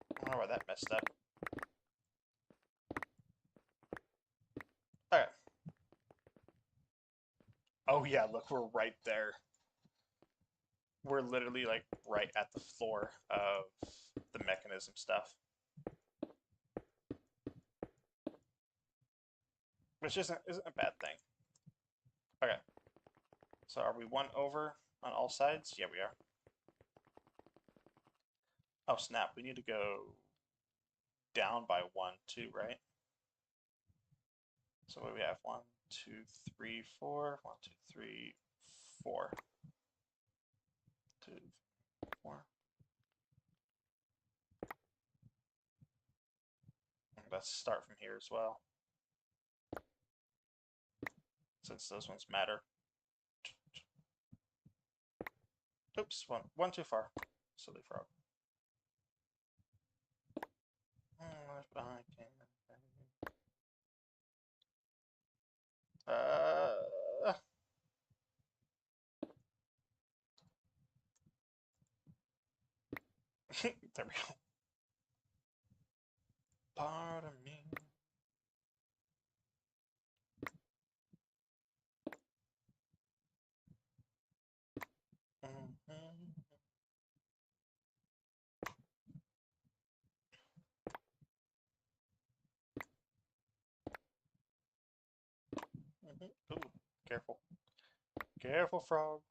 A: I don't know why that messed up. Okay. Oh yeah, look, we're right there. We're literally like right at the floor of the mechanism stuff. Which isn't a bad thing. Okay. So are we one over on all sides? Yeah, we are. Oh snap, we need to go down by 1, 2, right? So what do we have? 1, 2, 3, 4. 1, 2, 3, 4. 2, 4. Let's start from here as well, since those ones matter. Oops, one too far. Silly frog. If I can. There we go. Part of me. Ooh, careful. Careful, frog.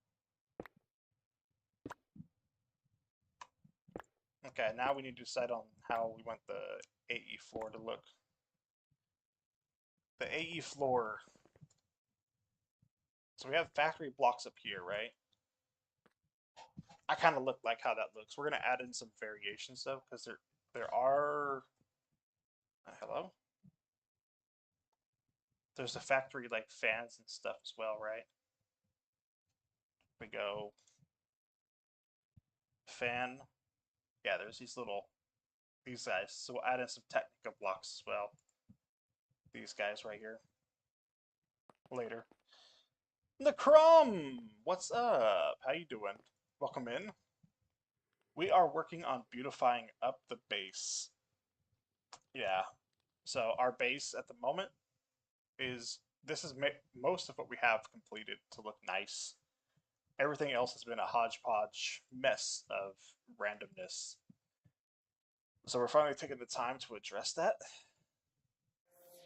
A: Okay, now we need to decide on how we want the AE floor to look. The AE floor. So we have factory blocks up here, right? I kind of look like how that looks. We're gonna add in some variations though, because there are. Hello. There's the factory like fans and stuff as well, right? We go fan. Yeah, there's these guys. So we'll add in some technical blocks as well. These guys right here. Later. The Crumb! What's up? How you doing? Welcome in. We are working on beautifying up the base. Yeah. So our base at the moment is most of what we have completed to look nice. Everything else has been a hodgepodge mess of randomness. So we're finally taking the time to address that.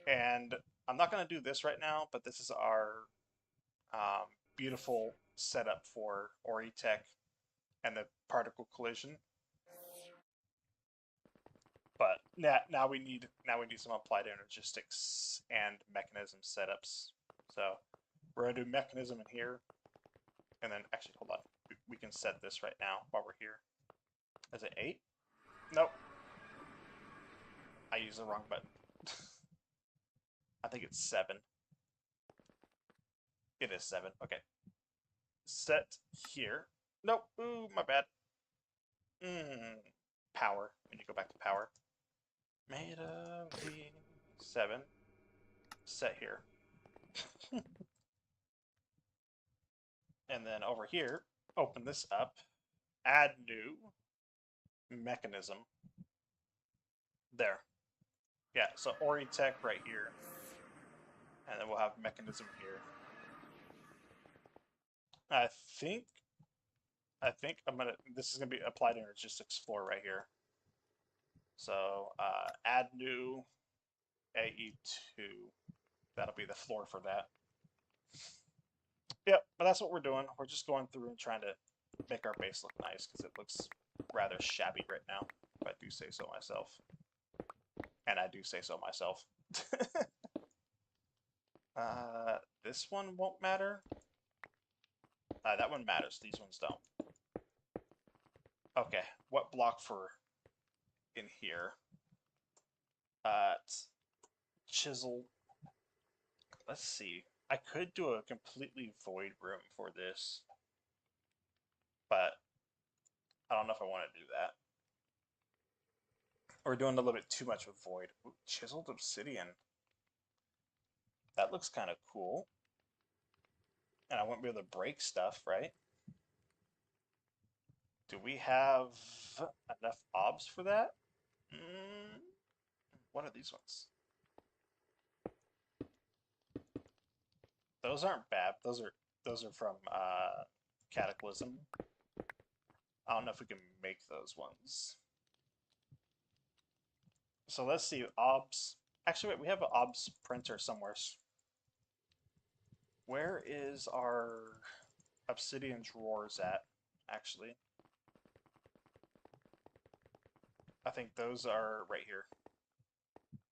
A: And I'm not going to do this right now, but this is our beautiful setup for Oritech and the particle collision. But now we need some applied energistics and mechanism setups. So we're gonna do mechanism in here, and then actually hold on, we can set this right now while we're here. Is it 8? Nope. I used the wrong button. I think it's 7. It is 7. Okay. Set here. Nope. Ooh, my bad. Power. We need to go back to power. Made of the 7. Set here. And then over here, open this up. Add new mechanism. There. Yeah, so Oritech right here. And then we'll have mechanism here. I think this is gonna be applied energistics floor right here. So add new AE2. That'll be the floor for that. Yep, but that's what we're doing. We're just going through and trying to make our base look nice because it looks rather shabby right now, if I do say so myself. And I do say so myself. This one won't matter. That one matters. These ones don't. Okay, what block for in here? Chisel. Let's see. I could do a completely void room for this, but I don't know if I want to do that. We're doing a little bit too much with void. Ooh, chiseled obsidian. That looks kind of cool. And I won't be able to break stuff, right? Do we have enough obs for that? What are these ones? Those aren't bad. Those are from Cataclysm. I don't know if we can make those ones. So let's see, obs. Actually, wait, we have an obs printer somewhere. Where is our obsidian drawers at, actually? I think those are right here.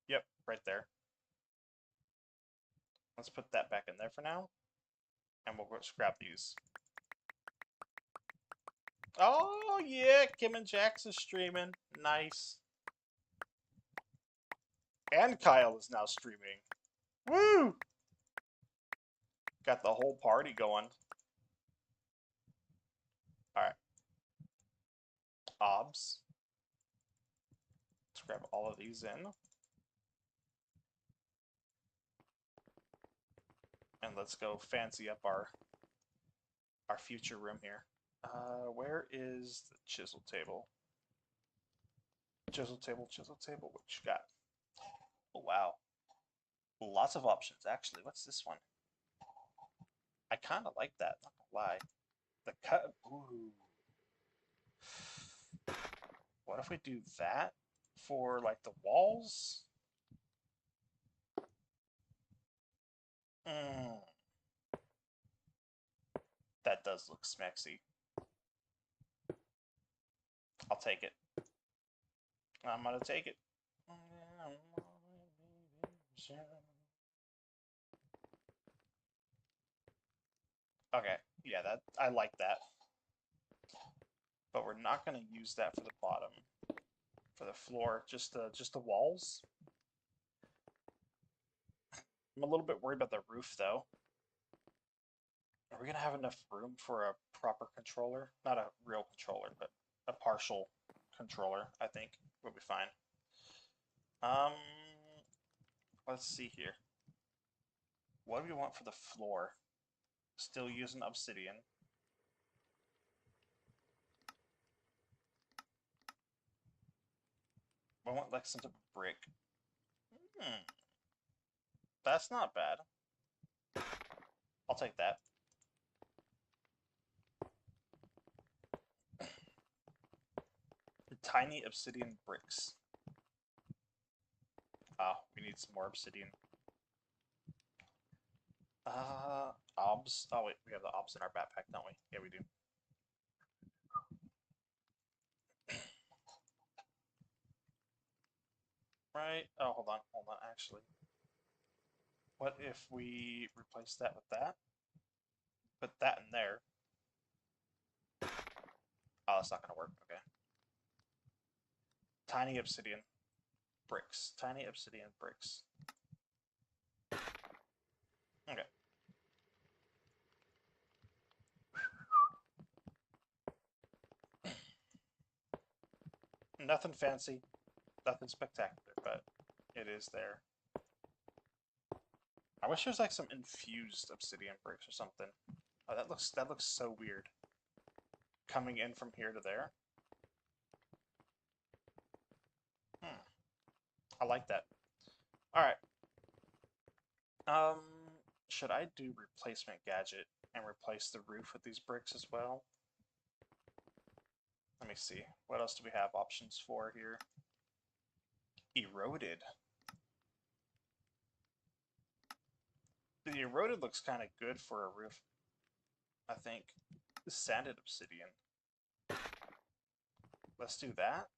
A: Yep, right there. Let's put that back in there for now. And we'll just grab these. Oh, yeah, Kim and Jax is streaming. Nice. And Kyle is now streaming. Woo! Got the whole party going. Alright. Obs. Let's grab all of these in. And let's go fancy up our future room here. Where is the chisel table? Chisel table, what you got? Oh, wow. Lots of options, actually. What's this one? I kind of like that, not gonna lie. The cut. Ooh. What if we do that for, like, the walls? That does look smexy. I'll take it. I'm gonna take it. Okay, yeah, that I like that. But we're not gonna use that for the bottom. For the floor, just the walls. I'm a little bit worried about the roof though. Are we gonna have enough room for a proper controller? Not a real controller, but a partial controller, I think, will be fine. Let's see here. What do we want for the floor? Still using obsidian. I want like some type of brick. That's not bad. I'll take that. Tiny obsidian bricks. We need some more obsidian. Obs. Oh wait, we have the obs in our backpack, don't we? Yeah, we do. Right. Oh, hold on, actually. What if we replace that with that? Put that in there. Oh, that's not gonna work. Okay. Tiny obsidian bricks. Tiny obsidian bricks. Nothing fancy, nothing spectacular, but it is there. I wish there's like some infused obsidian bricks or something. Oh, that looks so weird. Coming in from here to there. I like that. All right. Should I do replacement gadget and replace the roof with these bricks as well? Let me see. What else do we have options for here? Eroded. The eroded looks kind of good for a roof, I think. Sanded obsidian. Let's do that.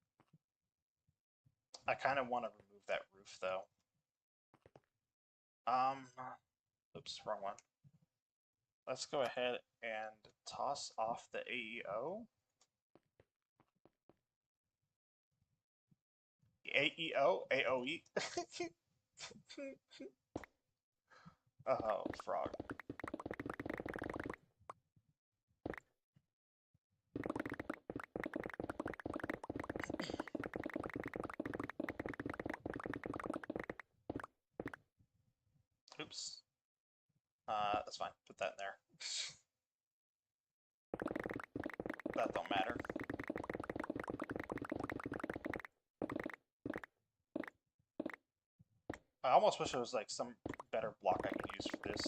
A: I kind of want to remove that roof though. Oops, wrong one. Let's go ahead and toss off the AEO. AEO? AOE? Oh, frog. Oops. That's fine. Put that in there. That don't matter. I almost wish there was like some better block I could use for this.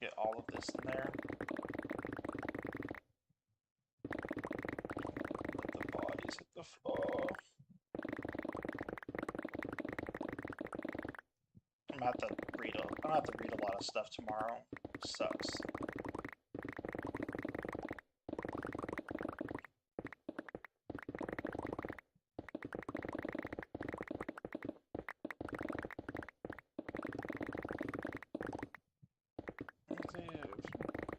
A: Get all of this in there. Let the bodies hit the floor. I'm gonna have to read a lot of stuff tomorrow. Sucks.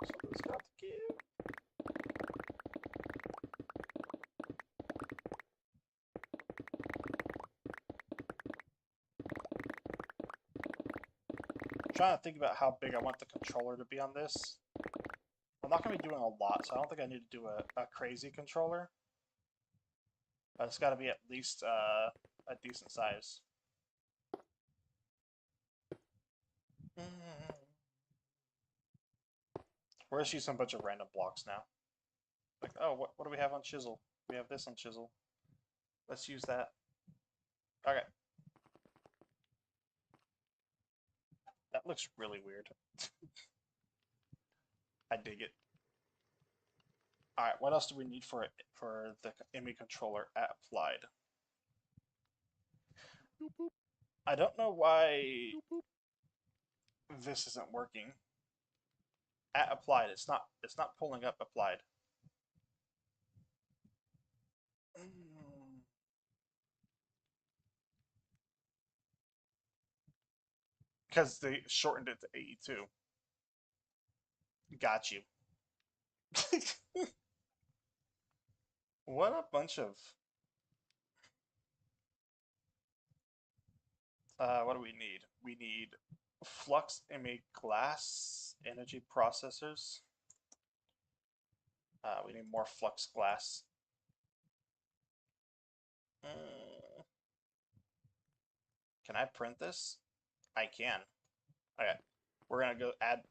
A: Somebody's got to give. I'm trying to think about how big I want the controller to be on this. I'm not going to be doing a lot, so I don't think I need to do a crazy controller. But it's got to be at least a decent size. We're just using a bunch of random blocks now. Like, oh, what do we have on chisel? We have this on chisel. Let's use that. Okay. That looks really weird. I dig it. Alright, what else do we need for the IMI controller applied? I don't know why this isn't working. At applied, it's not pulling up applied. Because they shortened it to 82. Got you. What a bunch of... what do we need? We need flux IMI glass energy processors. We need more flux glass. Can I print this? I can. Okay. We're gonna go add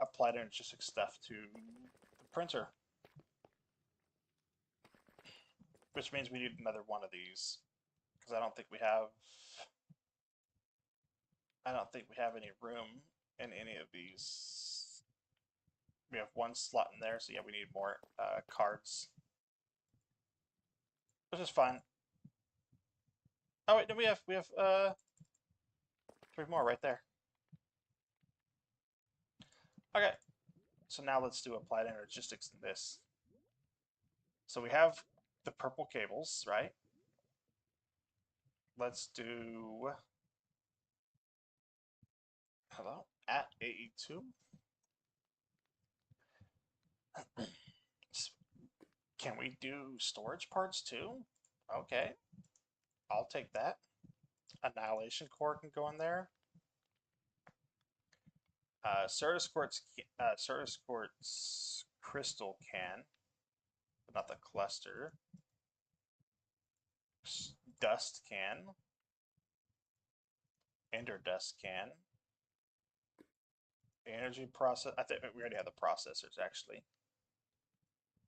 A: applied energistic stuff to the printer. Which means we need another one of these. Because I don't think we have any room in any of these. We have one slot in there, so yeah, we need more cards. Which is fine. Oh wait, no, we have 3 more right there. Okay, so now let's do applied energistics in this. So we have the purple cables, right? Let's do... Hello? at AE2. Can we do storage parts too? Okay, I'll take that. Annihilation core can go in there. Certus Quartz crystal can, but not the cluster. Dust can. Ender dust can. Energy process. I think we already have the processors actually.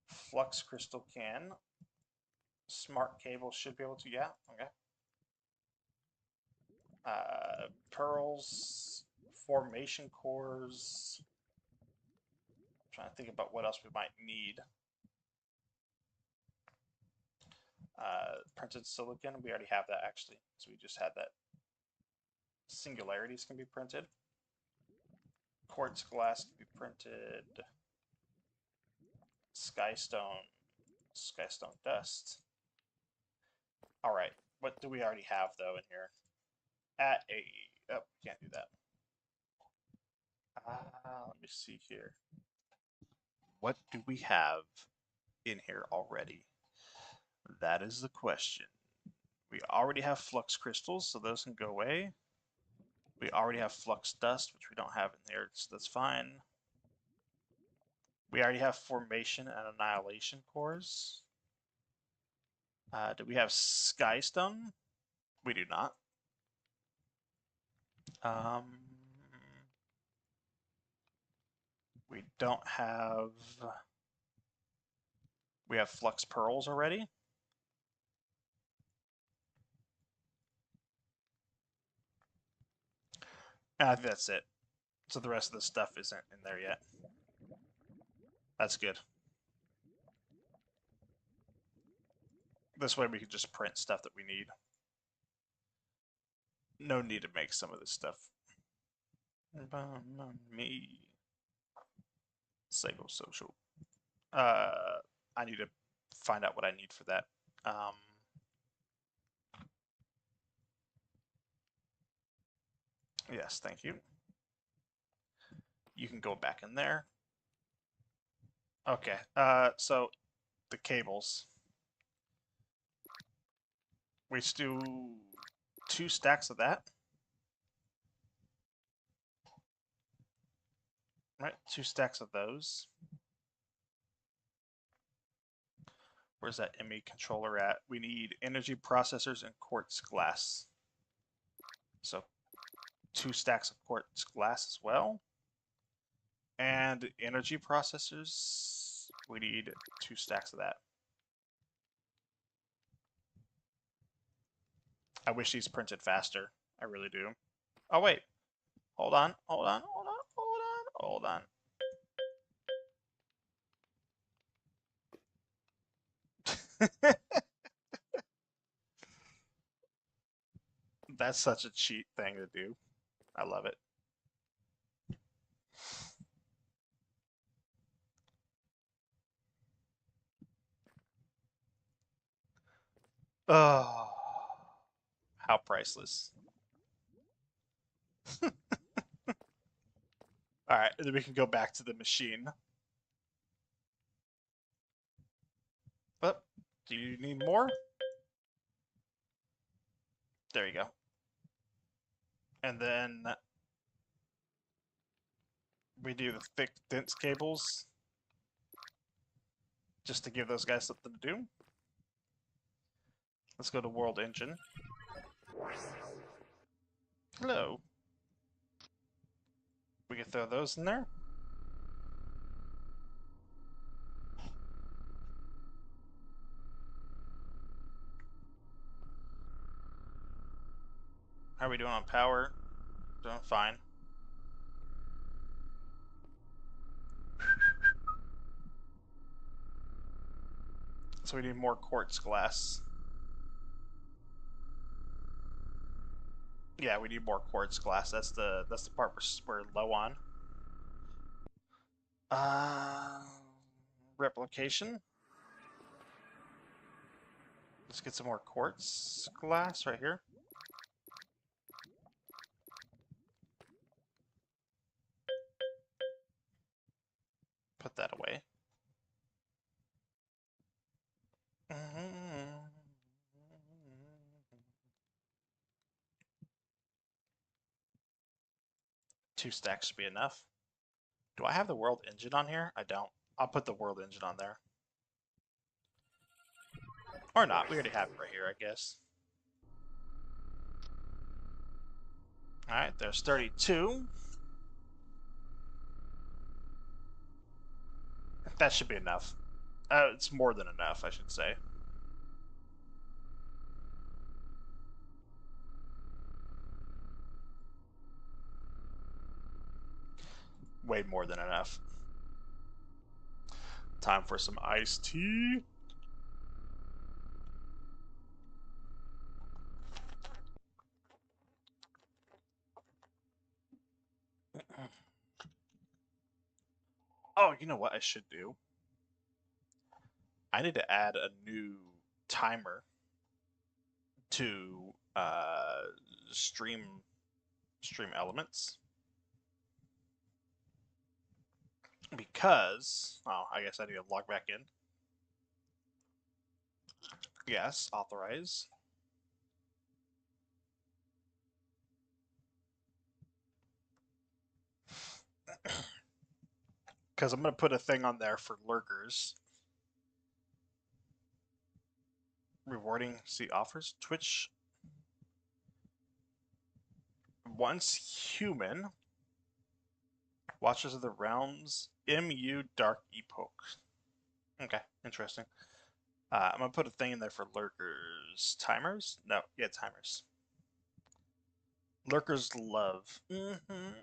A: Flux crystal can. Smart cable should be able to. Yeah. Okay. Pearls. Formation cores. I'm trying to think about what else we might need. Printed silicon. We already have that actually, so we just had that. Singularities can be printed. Quartz glass can be printed. Skystone dust. All right, what do we already have though in here? At a, oh, can't do that. Let me see here. What do we have in here already? That is the question. We already have flux crystals, so those can go away. We already have flux dust, which we don't have in there, so that's fine. We already have formation and annihilation cores. Do we have skystone? We do not. We don't have. We have flux pearls already. I think that's it. So the rest of the stuff isn't in there yet. That's good. This way we can just print stuff that we need. No need to make some of this stuff. Me. Psychosocial. I need to find out what I need for that. Yes, thank you. You can go back in there. Okay, so the cables. We just do 2 stacks of that. Right, 2 stacks of those. Where's that ME controller at? We need energy processors and quartz glass. So 2 stacks of quartz glass as well. And energy processors, we need 2 stacks of that. I wish these printed faster. I really do. Oh, wait. Hold on. That's such a cheat thing to do. I love it. Oh, how priceless. All right, then we can go back to the machine. But do you need more? There you go. And then we do the thick, dense cables just to give those guys something to do. Let's go to World Engine. Hello. We can throw those in there. How are we doing on power? Doing fine. So we need more quartz glass. Yeah, we need more quartz glass. That's the part we're low on. Replication. Let's get some more quartz glass right here. Put that away. Mm-hmm. 2 stacks should be enough. Do I have the world engine on here? I don't. I'll put the world engine on there. Or not. We already have it right here, I guess. Alright, there's 32. That should be enough. It's more than enough, I should say. Way more than enough. Time for some iced tea. Oh, you know what I should do? I need to add a new timer to stream elements because I guess I need to log back in. Yes, authorize. Because I'm going to put a thing on there for lurkers. Rewarding, see offers. Twitch. Once human. Watchers of the Realms. MU Dark Epoch. Okay, interesting. I'm going to put a thing in there for lurkers. Timers? No, yeah, timers. Lurkers love. Mm-hmm.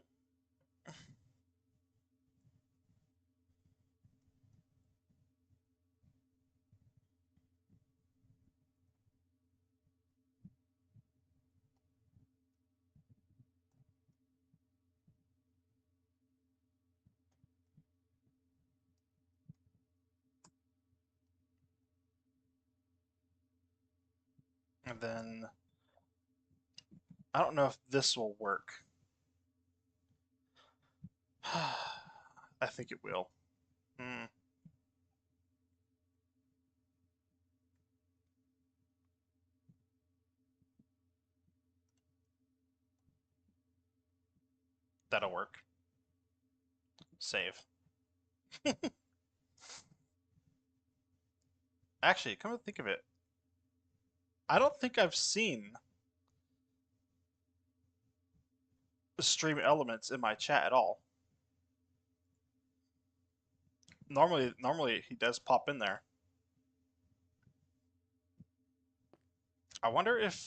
A: And then I don't know if this will work. I think it will. That'll work. Save. Actually, come to think of it, I don't think I've seen stream elements in my chat at all. Normally he does pop in there. I wonder if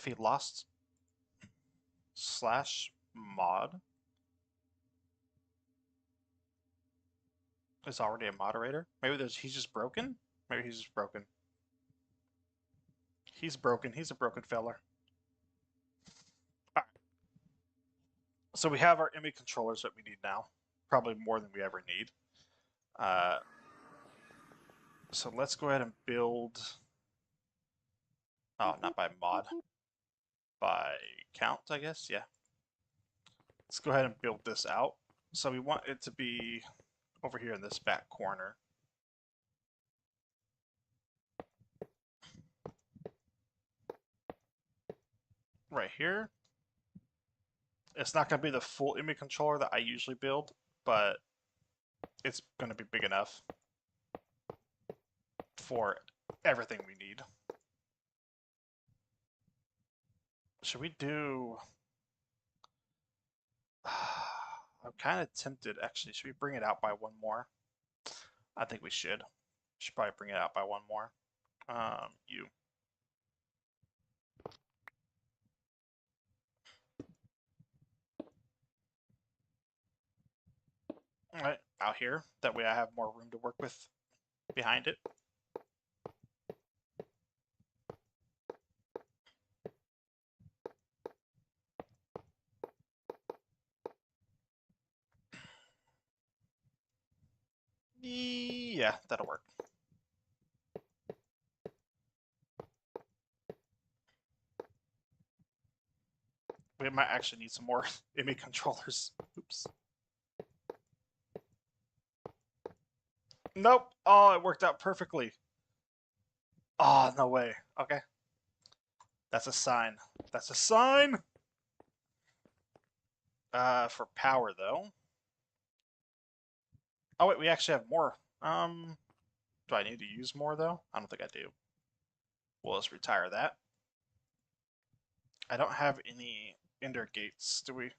A: he lost /mod is already a moderator. Maybe he's just broken. Maybe he's just broken. He's broken. He's a broken feller. All right. So we have our IMI controllers that we need now. Probably more than we ever need. So let's go ahead and build. Oh, not by mod. By count, I guess. Yeah. Let's go ahead and build this out. So we want it to be over here in this back corner. Right here. It's not going to be the full IMI controller that I usually build, but it's going to be big enough for everything we need. Should we do... I'm kind of tempted, actually. Should we bring it out by one more? I think we should. Should probably bring it out by one more. You. All right, out here. That way I have more room to work with behind it. Yeah, that'll work. We might actually need some more IMI controllers. Oops. Nope. Oh, it worked out perfectly. Oh, no way. Okay. That's a sign. That's a sign! For power, though. Oh, wait, we actually have more. Do I need to use more, though? I don't think I do. Well, let's retire that. I don't have any ender gates, do we?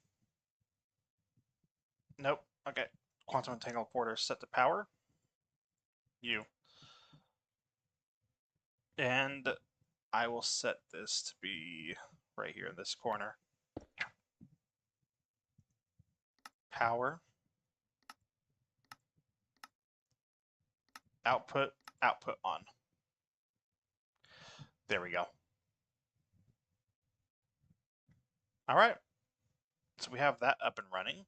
A: Nope. Okay. Quantum Entangle Porter set to power. You. And I will set this to be right here in this corner. Power. Output. Output on. There we go. All right. So we have that up and running.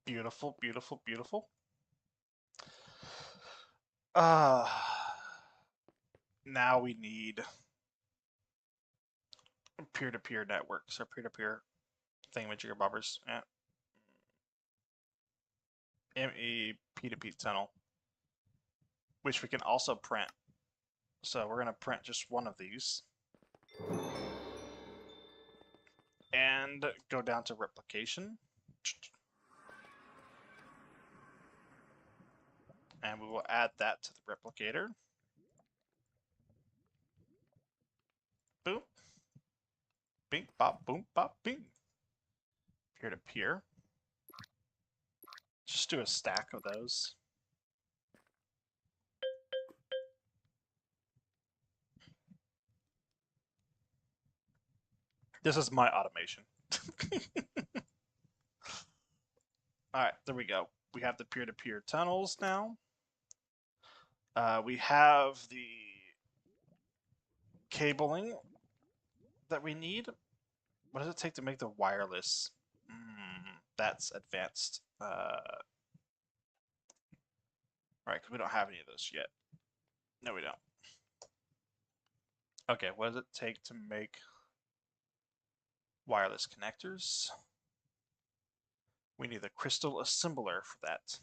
A: Beautiful, beautiful, beautiful. Uh, now we need peer-to-peer networks or peer-to-peer thingamajigger bobbers. Yeah. ME P2P tunnel, which we can also print. So we're going to print just one of these. And go down to replication. And we will add that to the replicator. Boom. Bing, bop, boom, bop, bing. Peer to peer. Just do a stack of those. This is my automation. Alright, there we go. We have the peer-to-peer tunnels now. We have the cabling that we need. What does it take to make the wireless? That's advanced. Right, because we don't have any of those yet. No, we don't. Okay, what does it take to make wireless connectors? We need the crystal assembler for that.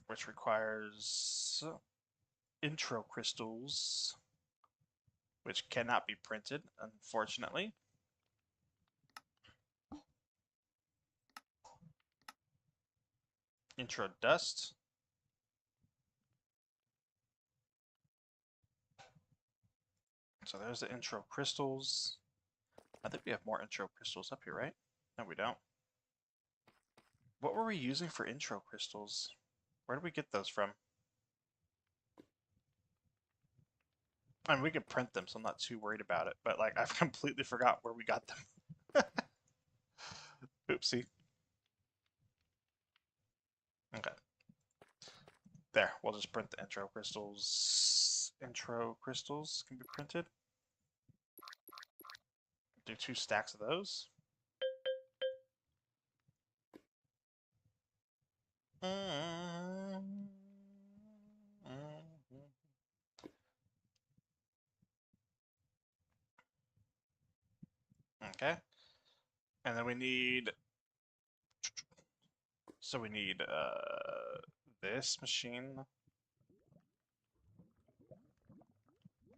A: Which requires intro crystals, which cannot be printed, unfortunately. Intro dust. So there's the intro crystals. I think we have more intro crystals up here, right? No, we don't. What were we using for intro crystals? Where did we get those from? I mean, we could print them, so I'm not too worried about it. But, like, I've completely forgot where we got them. Oopsie. Okay. There, we'll just print the intro crystals. Intro crystals can be printed. Do 2 stacks of those. Okay. And then we need... So we need this machine.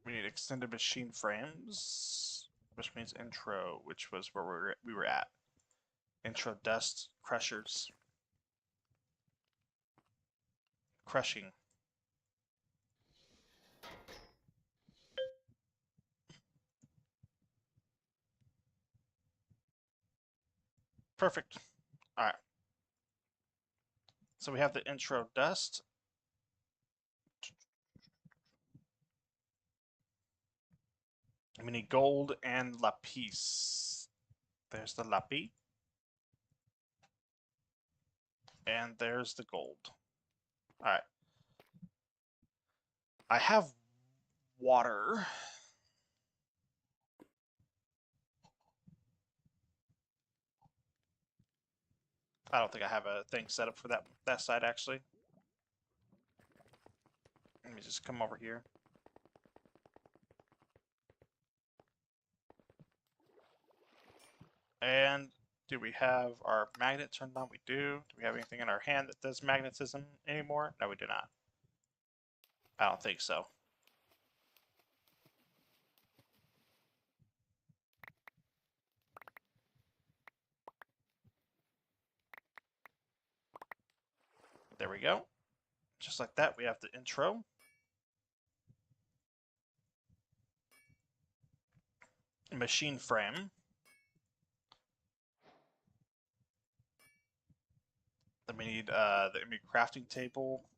A: We need extended machine frames, which means intro, which was where we were at. Intro dust crushers. Crushing. Perfect. All right. So we have the intro dust. We need gold and lapis. There's the lapis. And there's the gold. All right. I have water. I don't think I have a thing set up for that side, actually. Let me just come over here. And do we have our magnet turned on? We do. Do we have anything in our hand that does magnetism anymore? No, we do not. I don't think so. There we go. Just like that, we have the intro. Machine frame. Then we need the crafting table,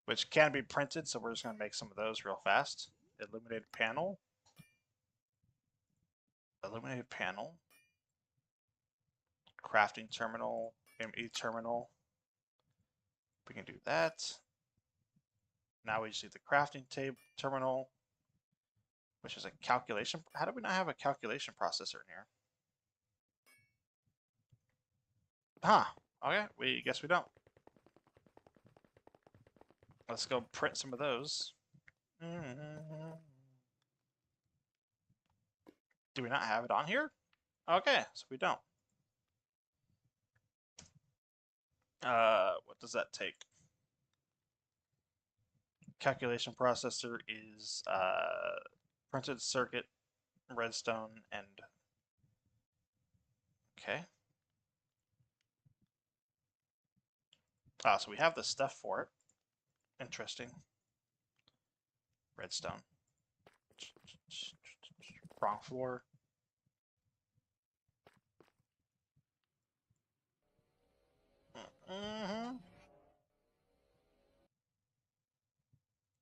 A: which can be printed, so we're just going to make some of those real fast. Illuminated panel. Illuminated panel. Crafting terminal. ME terminal. We can do that. Now we just need the crafting terminal, which is a calculation. How do we not have a calculation processor in here? Huh. Okay, we guess we don't. Let's go print some of those. Do we not have it on here? Okay, so we don't. What does that take? Calculation processor is printed circuit, redstone, and okay. So we have the stuff for it. Interesting. Redstone. Wrong floor.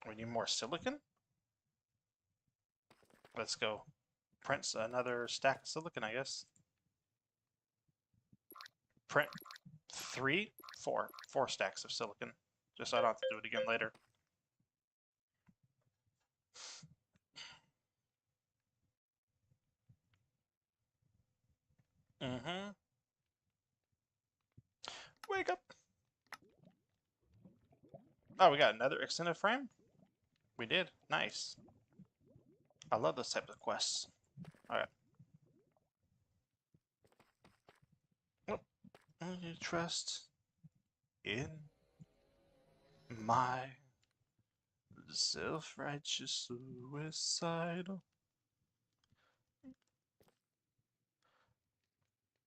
A: We need more silicon. Let's go print another stack of silicon, I guess. Print 4 stacks of silicon, just so I don't have to do it again later. Wake up. Oh, we got another extended frame? We did. Nice. I love those types of quests. Alright. You trust in my self-righteous suicide.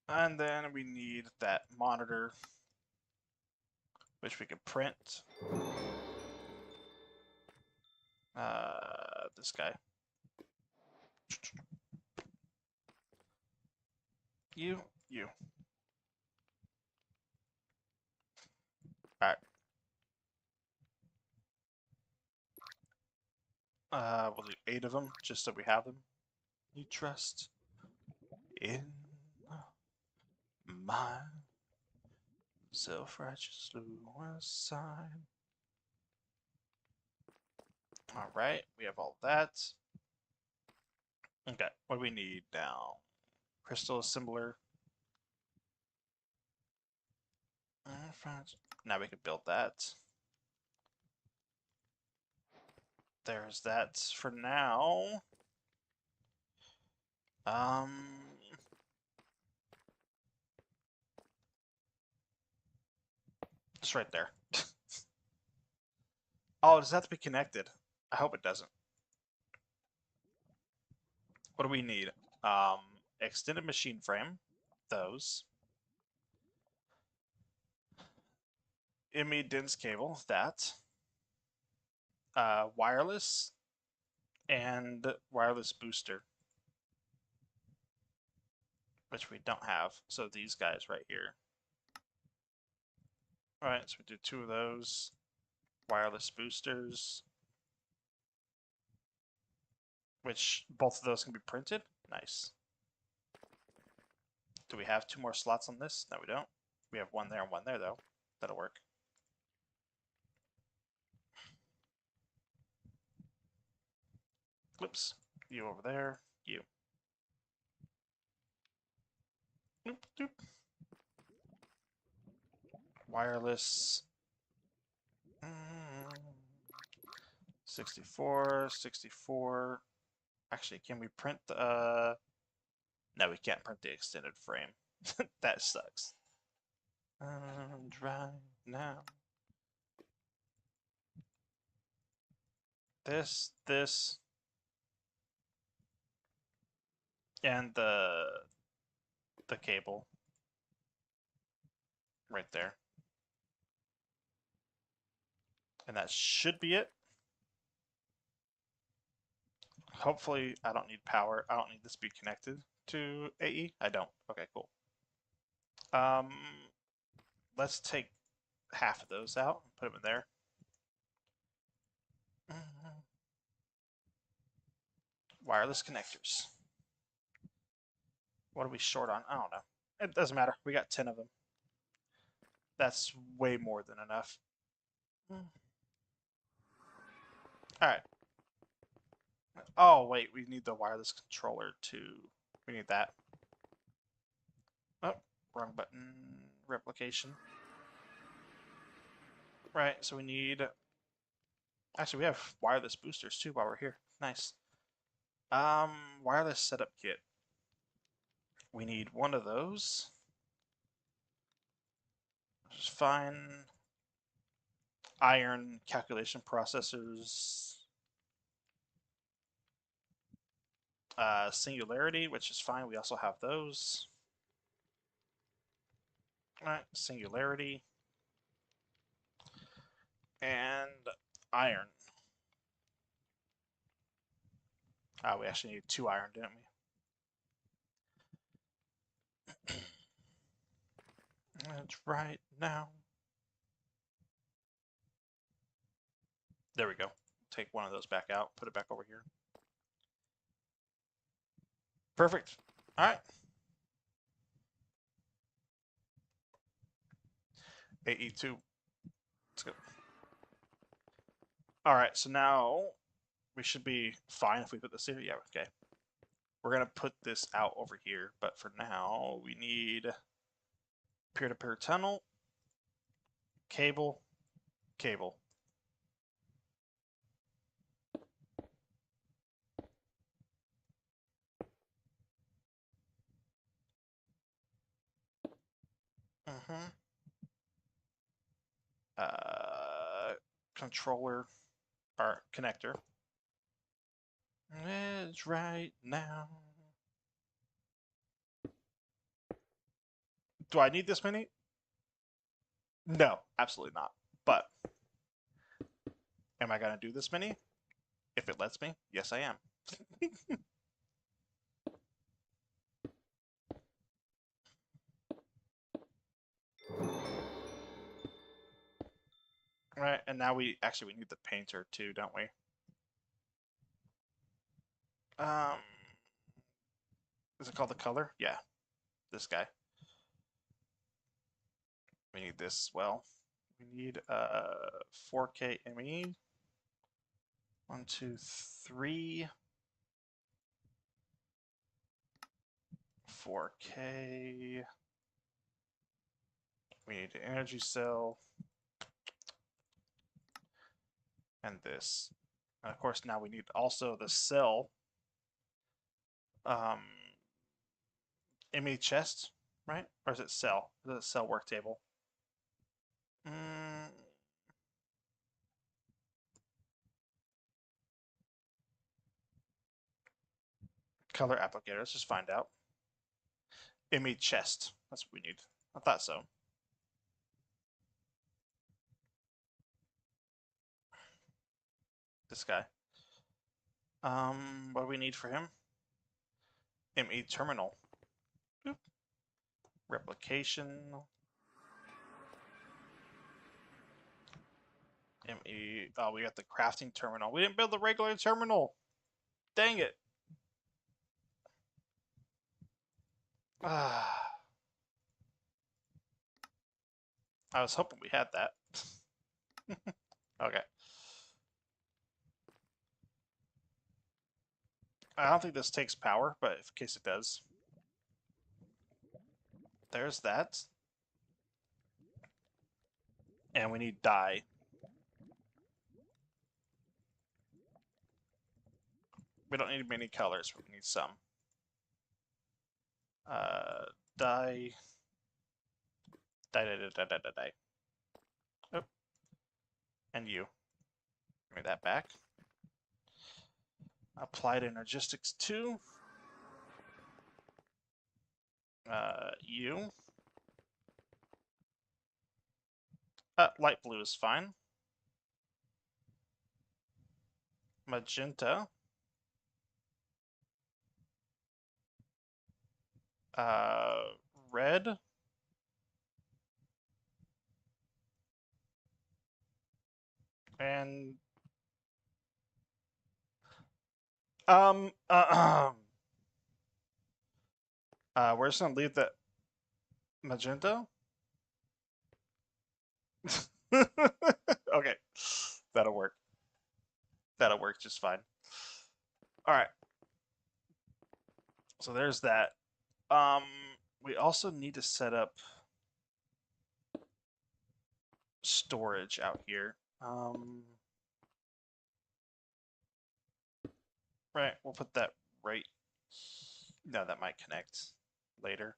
A: And then we need that monitor, which we can print. This guy. You. Alright. We'll do 8 of them, just so we have them. You trust in my self-righteous suicide. Alright, we have all that. Okay, what do we need now? Crystal assembler. Now we can build that. There's that for now. It's right there. Oh, does that have to be connected? I hope it doesn't. What do we need? Extended machine frame. Those. ME dense cable. That. Wireless. And wireless booster. Which we don't have. So these guys right here. Alright, so we do 2 of those. Wireless boosters. Which both of those can be printed. Nice. Do we have 2 more slots on this? No, we don't. We have 1 there and 1 there, though. That'll work. Whoops. You over there. You. Doop, doop. Wireless. 64, 64. Actually, can we print Now we can't print the extended frame. That sucks. And right now. This, and the cable right there. And that should be it. Hopefully I don't need power. I don't need this to be connected to AE. I don't. Okay, cool. Um, let's take half of those out and put them in there. Wireless connectors. What are we short on? I don't know. It doesn't matter. We got 10 of them. That's way more than enough. Alright. Oh, wait. We need the wireless controller too. We need that. Oh, wrong button. Replication. Right, so we need... Actually, we have wireless boosters too while we're here. Nice. Wireless setup kit. We need one of those. Which is fine. Iron calculation processors. Singularity, which is fine. We also have those. Alright, singularity. And iron. We actually need 2 iron, didn't we? That's right now. There we go. Take one of those back out, put it back over here. Perfect. All right. AE2. Let's go. All right, so now we should be fine if we put this here. Yeah, okay. We're going to put this out over here, but for now, we need peer-to-peer tunnel, cable, cable. Controller, or connector. It's right now. Do I need this many? No, absolutely not. But am I going to do this many? If it lets me, yes, I am. Right, and now we need the painter too, don't we? Is it called the color? Yeah, this guy. We need this as well. We need 4K ME. 1, 2, 3. 4K. We need an energy cell. And this. And of course, now we need also the cell. ME chest, right? Or is it cell? Is it cell work table? Color applicator. Let's just find out. ME chest. That's what we need. I thought so. This guy. What do we need for him? ME terminal. Boop. Replication. ME. Oh, we got the crafting terminal. We didn't build the regular terminal. Dang it. I was hoping we had that. Okay. I don't think this takes power, but in case it does. There's that. And we need dye. We don't need many colors, but we need some. Uh, die. Die, die, die, die, die, die, die. Oh, and you. Give me that back. Applied energistics 2. You. Light blue is fine. Magenta. Uh, red. And um uh, we're just gonna leave that magenta. Okay, that'll work. That'll work just fine. All right. So there's that. Um, we also need to set up storage out here. Right. We'll put that right. No, that might connect later.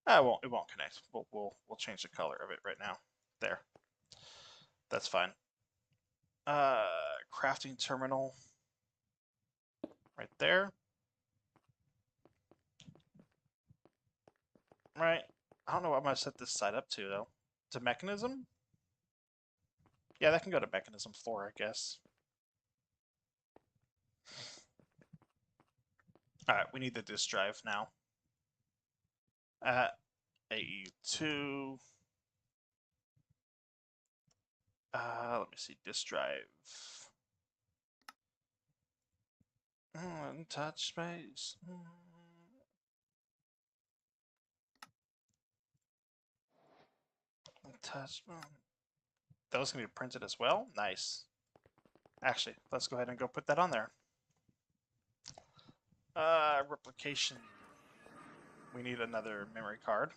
A: It won't. It won't connect. We'll change the color of it right now. There. That's fine. Crafting terminal. Right there. Right. I don't know what I'm gonna set this side up to though. To mechanism? Yeah, that can go to mechanism 4, I guess. Alright, we need the disk drive now. AE2. Let me see, disk drive. Touch space. Touch. Those can be printed as well. Nice. Actually, let's go ahead and go put that on there. Replication. We need another memory card.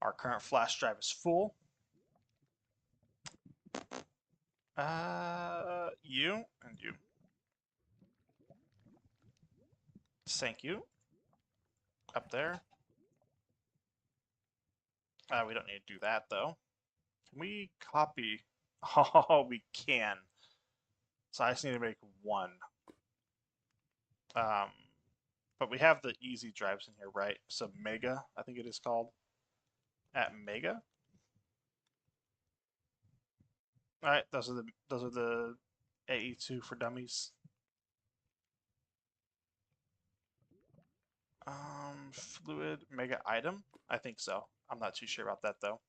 A: Our current flash drive is full. You and you. Thank you. Up there. We don't need to do that though. Can we copy? Oh, we can. So I just need to make one. But we have the easy drives in here, right? So Mega, I think it is called. At Mega. All right, those are the AE2 for dummies. Fluid Mega item. I think so. I'm not too sure about that though.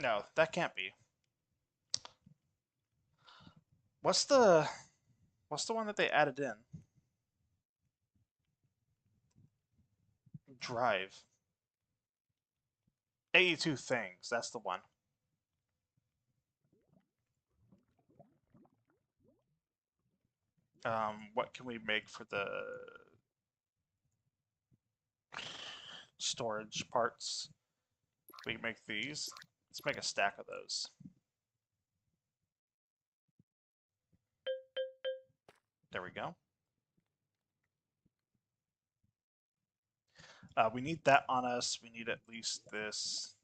A: No, that can't be. What's the one that they added in? Drive. AE2 things. That's the one. What can we make for the storage parts? We can make these. Let's make a stack of those. There we go. We need that on us. We need at least this.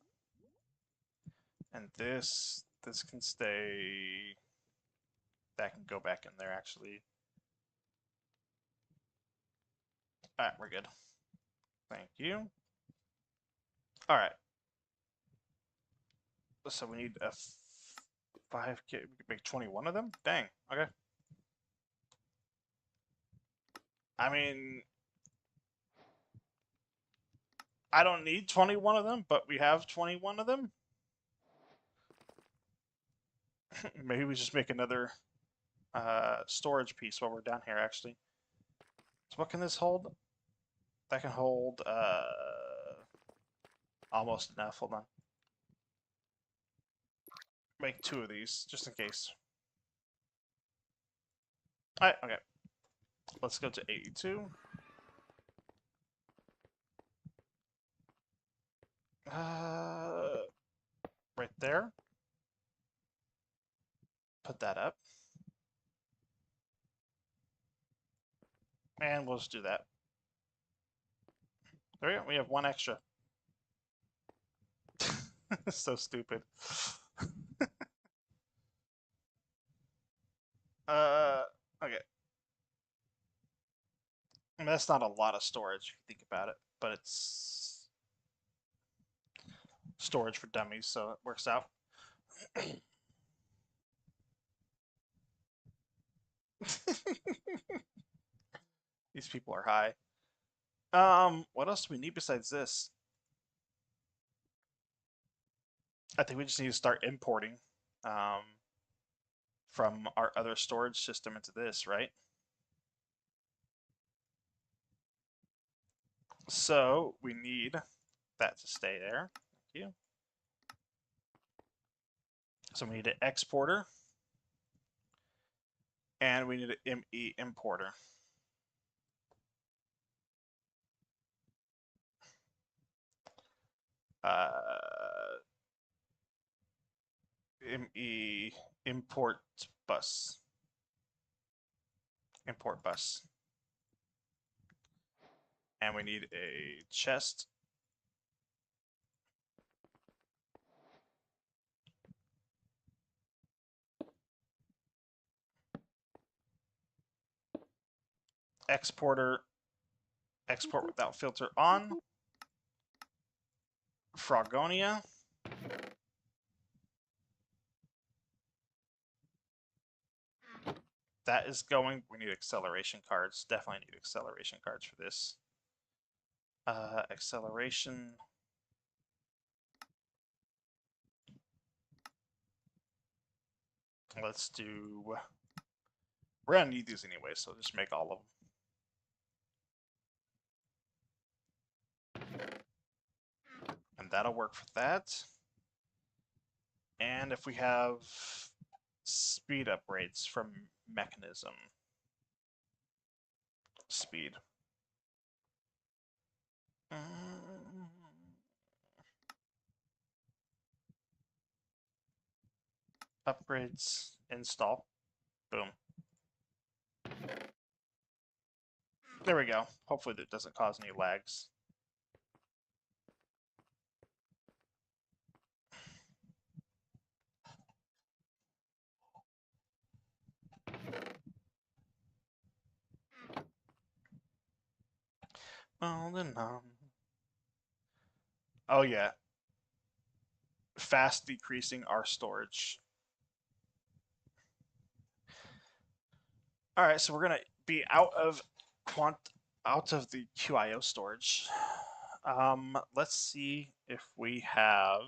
A: And this can stay. That can go back in there, actually. All right, we're good. Thank you. All right. So we need a 5K. We could make 21 of them? Dang. Okay. I mean, I don't need 21 of them, but we have 21 of them. Maybe we just make another storage piece while we're down here, actually. So what can this hold? That can hold almost enough. Hold on. Make 2 of these, just in case. Alright, okay. Let's go to 82. Right there. Put that up. And we'll just do that. There we go. We have one extra. So stupid. Okay. I mean, that's not a lot of storage if you think about it, but it's storage for dummies, so it works out. These people are high. What else do we need besides this? I think we just need to start importing um, from our other storage system into this, right? So we need that to stay there. Thank you. So we need an exporter, and we need an ME importer. ME import bus. Import bus. And we need a chest. Exporter. Export without filter on. Frogonia. That is going. We need acceleration cards. Definitely need acceleration cards for this. Acceleration. Let's do. We're gonna need these anyway, so just make all of them. And that'll work for that. And if we have speed upgrades from mechanism. Speed. Upgrades, install. Boom. There we go. Hopefully that doesn't cause any lags. Oh yeah. Fast decreasing our storage. All right, so we're gonna be out of the QIO storage. Let's see if we have.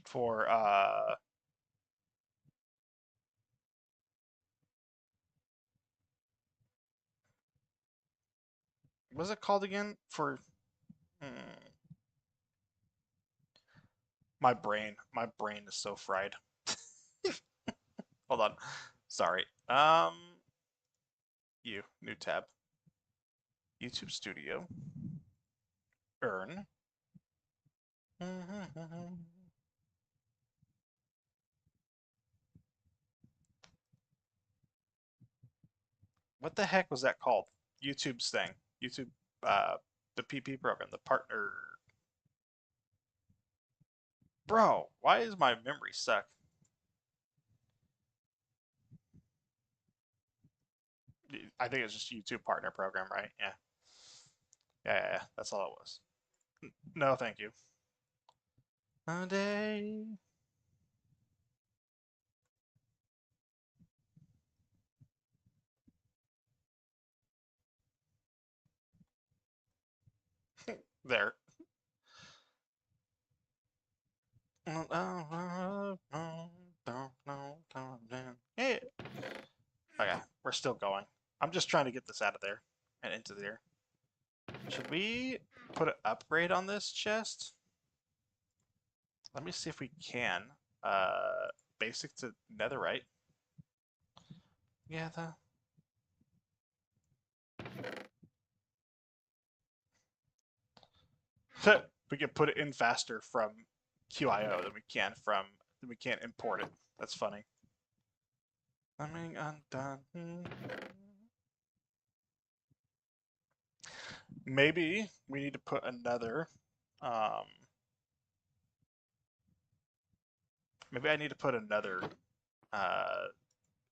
A: For what's it called again? For my brain is so fried. Hold on, sorry. New tab. YouTube Studio. Earn. What the heck was that called? YouTube's thing. YouTube, the PP program, the partner. Bro, why is my memory suck? I think it's just YouTube partner program, right? Yeah. Yeah. That's all it was. No, thank you. A day. There. Yeah. Okay, we're still going. I'm just trying to get this out of there and into there. Should we put an upgrade on this chest? Let me see if we can. Basic to netherite. Yeah, we can put it in faster from QIO than we can import it. That's funny. Coming undone. Maybe we need to put another. Um, maybe I need to put another uh,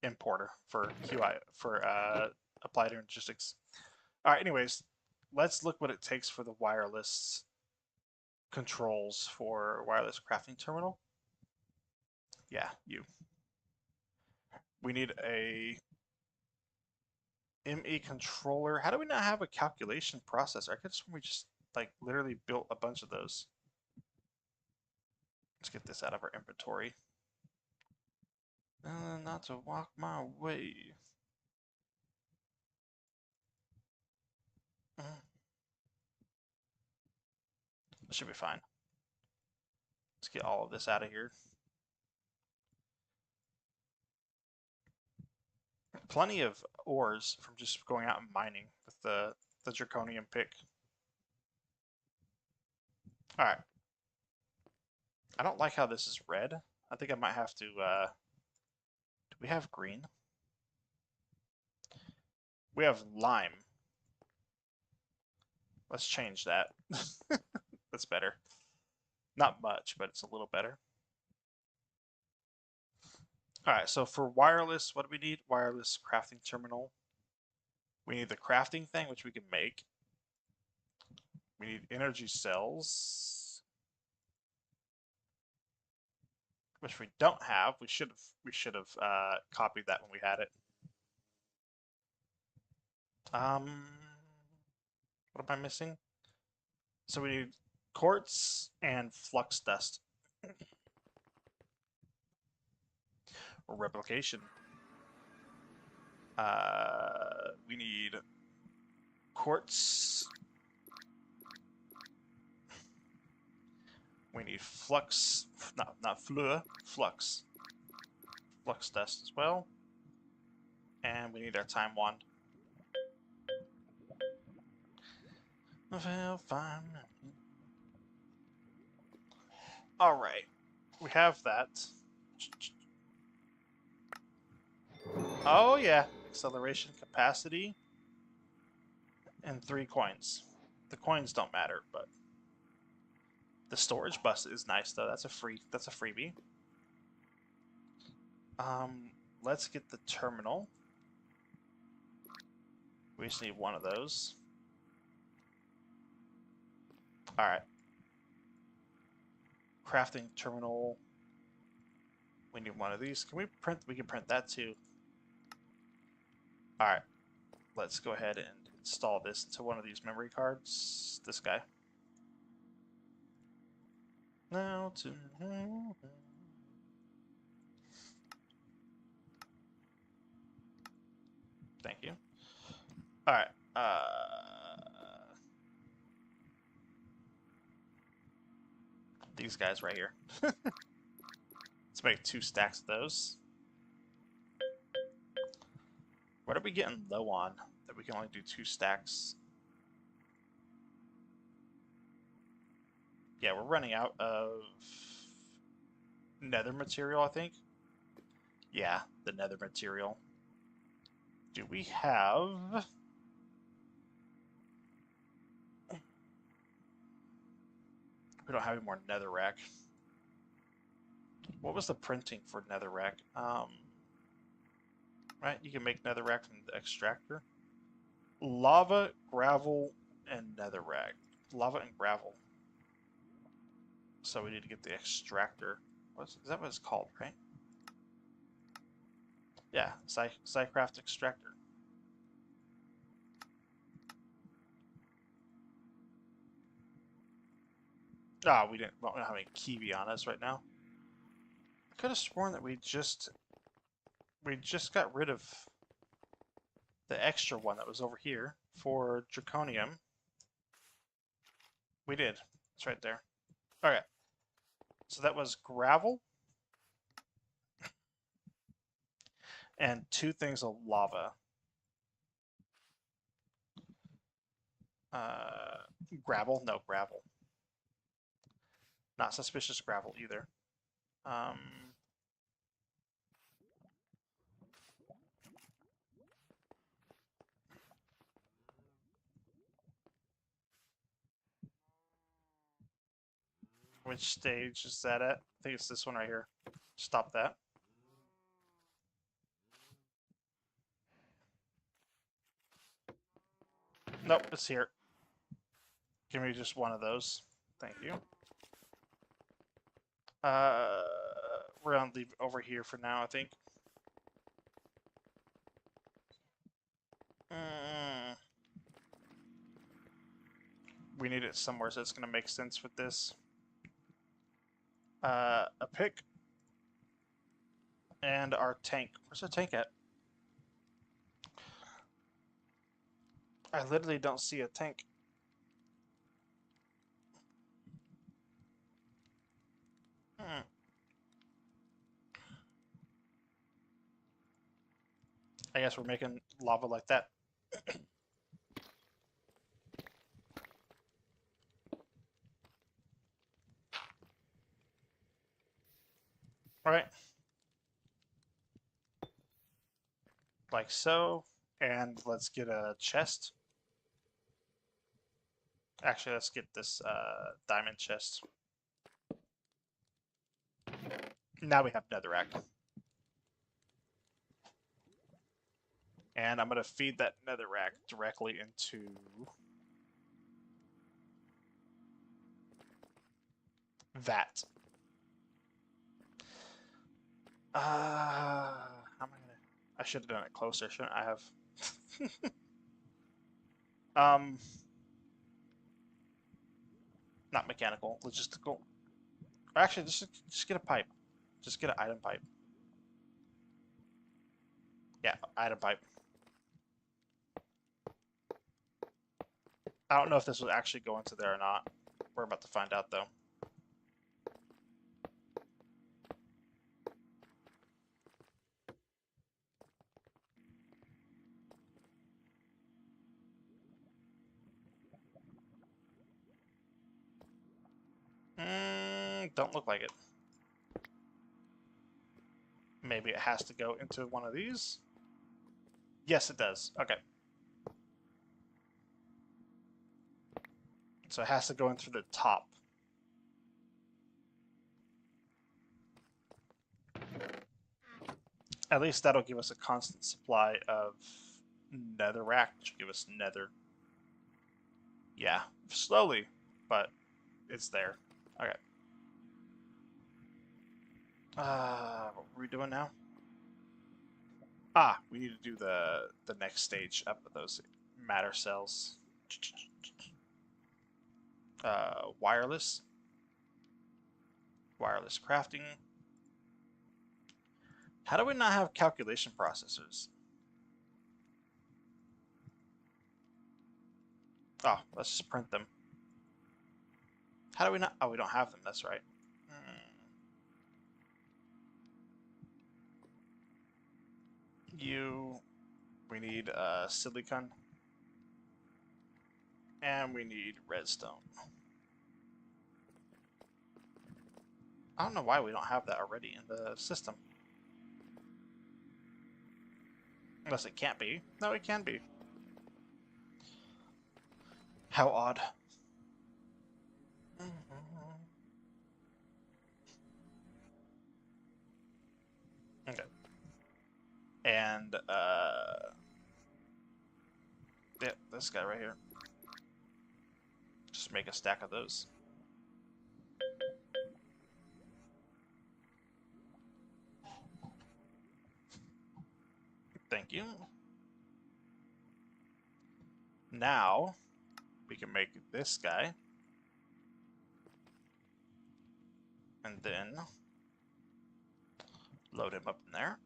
A: importer for QI for applied logistics. All right. Anyways, let's look what it takes for the wireless controls for wireless crafting terminal. Yeah, you. We need a ME controller. How do we not have a calculation processor? I could just we just like literally built a bunch of those. Let's get this out of our inventory. Not to walk my way. That should be fine. Let's get all of this out of here. Plenty of ores from just going out and mining with the draconium pick. All right. I don't like how this is red. I think I might have to. Do we have green? We have lime. Let's change that. That's better. Not much, but it's a little better. All right, so for wireless, what do we need? Wireless crafting terminal. We need the crafting thing, which we can make. We need energy cells, which we don't have. We should have copied that when we had it. What am I missing? So we need quartz and flux dust. Or replication. We need quartz. We need flux, not fleur, flux. Flux dust as well. And we need our time wand. Well, fine. Alright. We have that. Oh yeah. Acceleration capacity. And 3 coins. The coins don't matter, but the storage bus is nice though. That's a freebie. Let's get the terminal. We just need one of those. Alright. Crafting terminal. We need one of these. Can we can print that too. Alright. Let's go ahead and install this into one of these memory cards. This guy. Now to thank you. Alright. These guys right here. Let's make 2 stacks of those. What are we getting low on that we can only do 2 stacks? Yeah, we're running out of nether material, I think. Yeah, the nether material. Do we have... We don't have any more netherrack. What was the printing for netherrack? Right, you can make netherrack from the extractor. Lava, gravel, and netherrack. Lava and gravel. So we need to get the extractor. Is that what it's called, right? Yeah, Psycraft extractor. Ah, we don't have any kiwi on us right now. I could have sworn that we just got rid of the extra one that was over here for Draconium. We did. It's right there. Okay. So that was gravel and 2 things of lava. Gravel? No, gravel. Not suspicious gravel either. Which stage is that at? I think it's this one right here. Stop that. Nope, it's here. Give me just one of those. Thank you. We're gonna leave it over here for now, I think. We need it somewhere, so it's gonna make sense with this. A pick. And our tank. Where's our tank at? I literally don't see a tank. I guess we're making lava like that. Alright. Like so. And let's get a chest. Actually, let's get this diamond chest. Now we have netherrack. And I'm going to feed that netherrack directly into that. How am I gonna? I should have done it closer, shouldn't I have? Not mechanical, logistical. Actually, just get a pipe. Just get an item pipe. Yeah, item pipe. I don't know if this will actually go into there or not. We're about to find out, though. Don't look like it. Maybe it has to go into one of these? Yes, it does. Okay. So it has to go in through the top. At least that'll give us a constant supply of netherrack, which will give us nether. Yeah, slowly, but it's there. Okay. What were we doing now? Ah, we need to do the next stage up with those matter cells. Wireless crafting. How do we not have calculation processors? Oh, let's just print them. How do we not? Oh, we don't have them. That's right. We need silicon. And we need redstone. I don't know why we don't have that already in the system. Unless it can't be. No, it can be. How odd. Okay. And, yeah, this guy right here. Just make a stack of those. Thank you. Now, we can make this guy. And then load him up in there.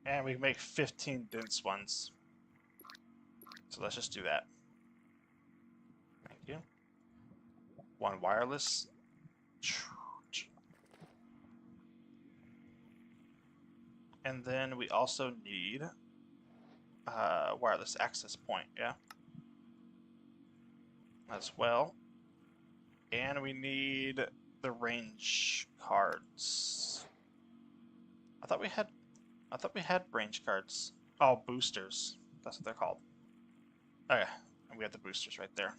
A: And we can make 15 dense ones. So let's just do that. Thank you. One wireless. And then we also need wireless access point, yeah, as well. And we need the range cards. I thought we had range cards. Oh, boosters. That's what they're called. Okay, and we have the boosters right there.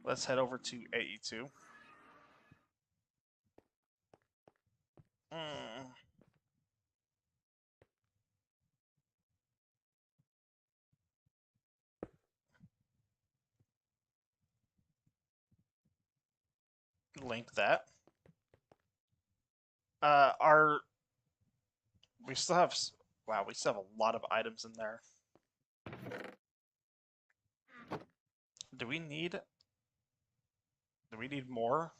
A: Let's head over to AE2. Link that. Our we still have wow, we still have a lot of items in there. Do we need more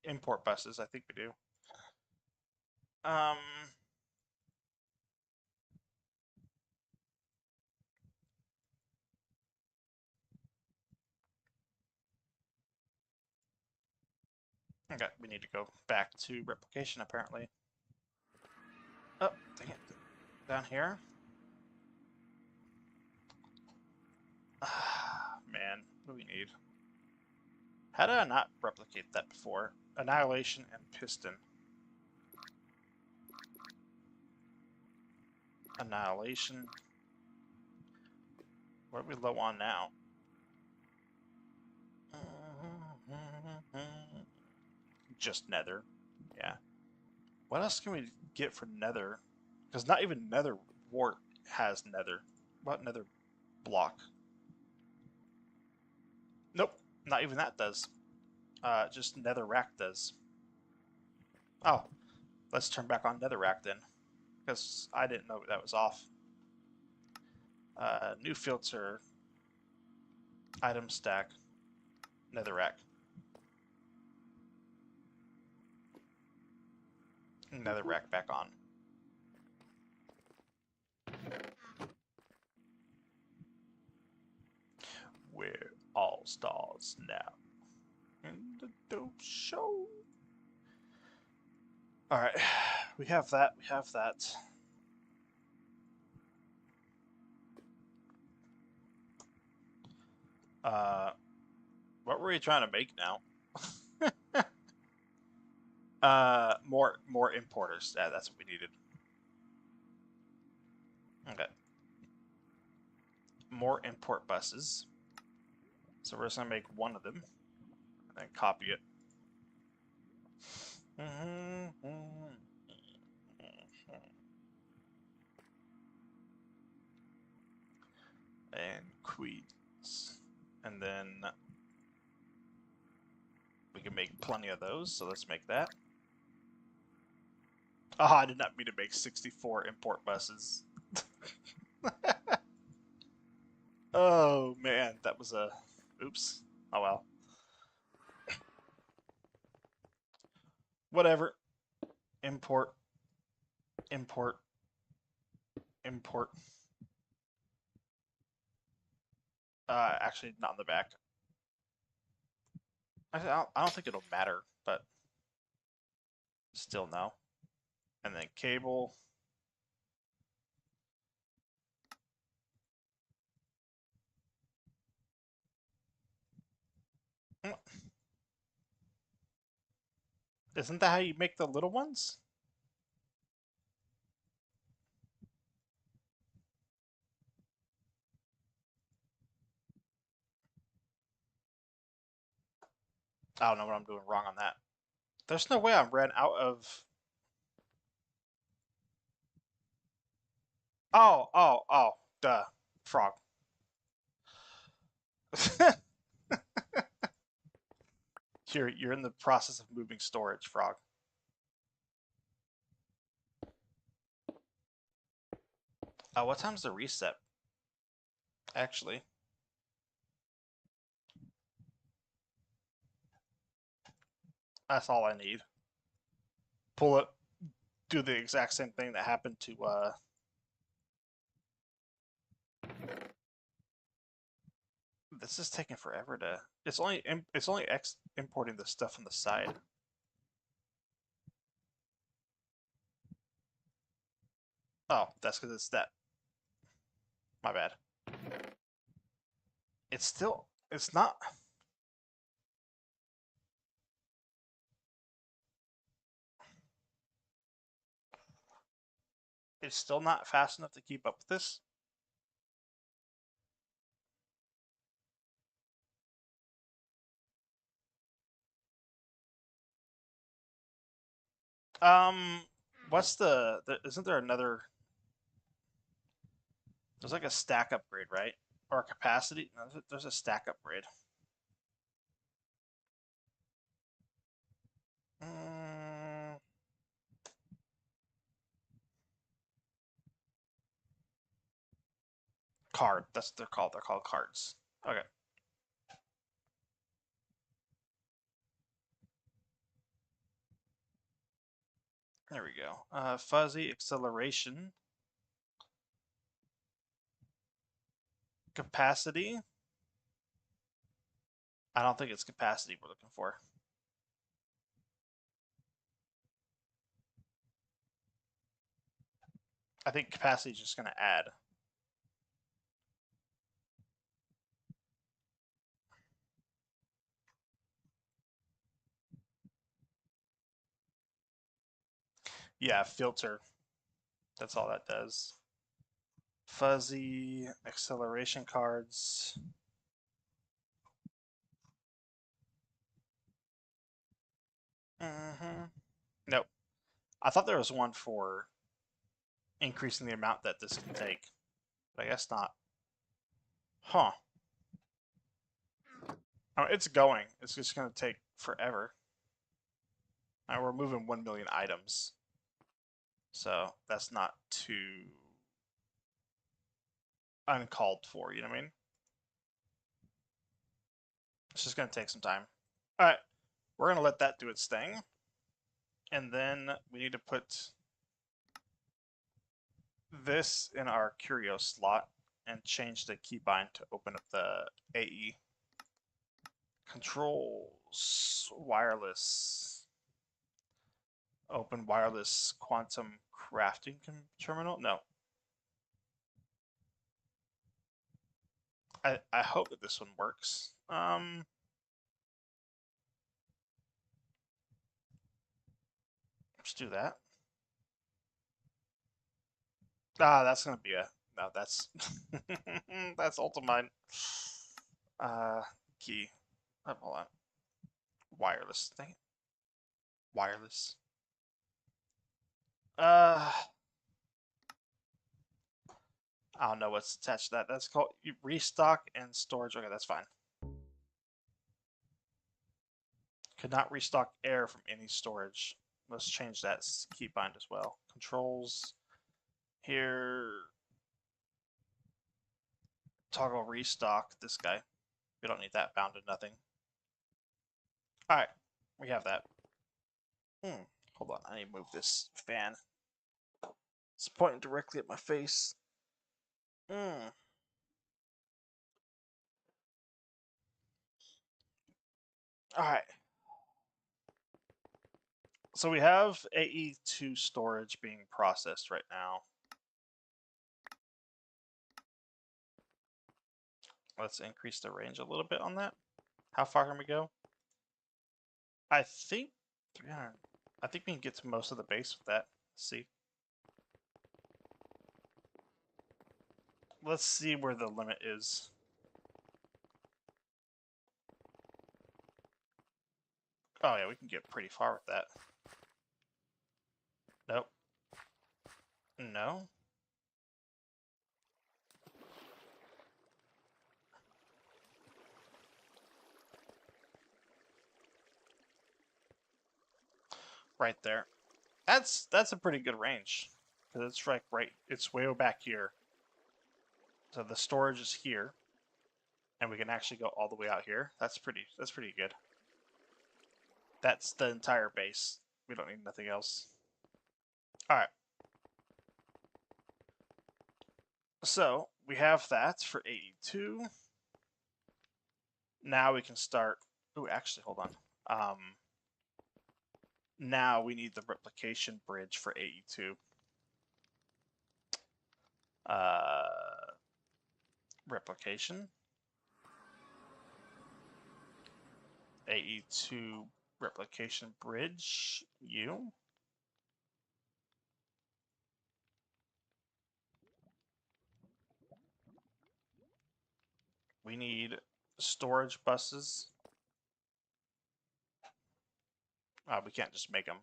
A: import buses? I think we do. Okay, we need to go back to replication apparently. Oh, dang it. Down here. Man, what do we need? How did I not replicate that before? Annihilation and piston. Annihilation. What are we low on now? Just nether. Yeah. What else can we get for nether? Because not even nether wart has nether. What nether block? Nope. Not even that does. Just nether rack does. Oh. Let's turn back on nether rack then. Because I didn't know that was off. New filter. Item stack. Netherrack. Netherrack back on. We're all stars now. In the dope show. Alright. We have that. We have that. What were we trying to make now? More importers. Yeah, that's what we needed. Okay. More import buses. So we're just gonna make one of them and then copy it. And Queens. And then we can make plenty of those, so let's make that. Oh, I did not mean to make 64 import buses. Oh man, that was a oops. Oh well. Whatever. Import. Import. Import. Actually not in the back. I don't think it'll matter, but still no. And then cable. Isn't that how you make the little ones? I don't know what I'm doing wrong on that. There's no way I ran out of... Oh, duh. Frog. You're in the process of moving storage, Frog. What time's the reset? Actually. That's all I need. Pull it, do the exact same thing that happened to this is taking forever to. It's only importing the stuff on the side. Oh, that's because it's that. My bad. It's still. It's not. It's still not fast enough to keep up with this. What's isn't there another? There's like a stack upgrade, right? Or a capacity? No, there's a stack upgrade. Mm, card. That's what they're called. They're called cards. Okay. There we go. Fuzzy acceleration. Capacity. I don't think it's capacity we're looking for. I think capacity is just going to add. Yeah, filter. That's all that does. Fuzzy acceleration cards. Nope. I thought there was one for increasing the amount that this can take, but I guess not. Huh. It's going. It's just going to take forever. Now we're moving 1 million items. So that's not too uncalled for, you know what I mean? It's just going to take some time. All right, we're going to let that do its thing. And then we need to put this in our curio slot and change the keybind to open up the AE. Controls, wireless. Open wireless quantum crafting terminal? No. I hope that this one works. Let's do that. That's gonna be a no. That's that's Ultimate. Key. Oh, hold on. Wireless thing. Wireless. Uh, I don't know what's attached to that. That's called restock and storage. Okay, that's fine. Could not restock air from any storage. Let's change that keybind as well. Controls here. Toggle restock. This guy. We don't need that bound to nothing. All right, we have that. Hold on, I need to move this fan. It's pointing directly at my face. All right. So we have AE2 storage being processed right now. Let's increase the range a little bit on that. How far can we go? I think 300. I think we can get to most of the base with that. Let's see. Let's see where the limit is. Oh yeah, we can get pretty far with that. Nope. No. Right there. That's a pretty good range. Because it's right, it's way back here. So the storage is here. And we can actually go all the way out here. That's pretty good. That's the entire base. We don't need nothing else. All right. So we have that for 82. Now we can start. Oh, actually, hold on. Now we need the replication bridge for 82. Replication. AE2 replication bridge. You. We need storage buses. We can't just make them.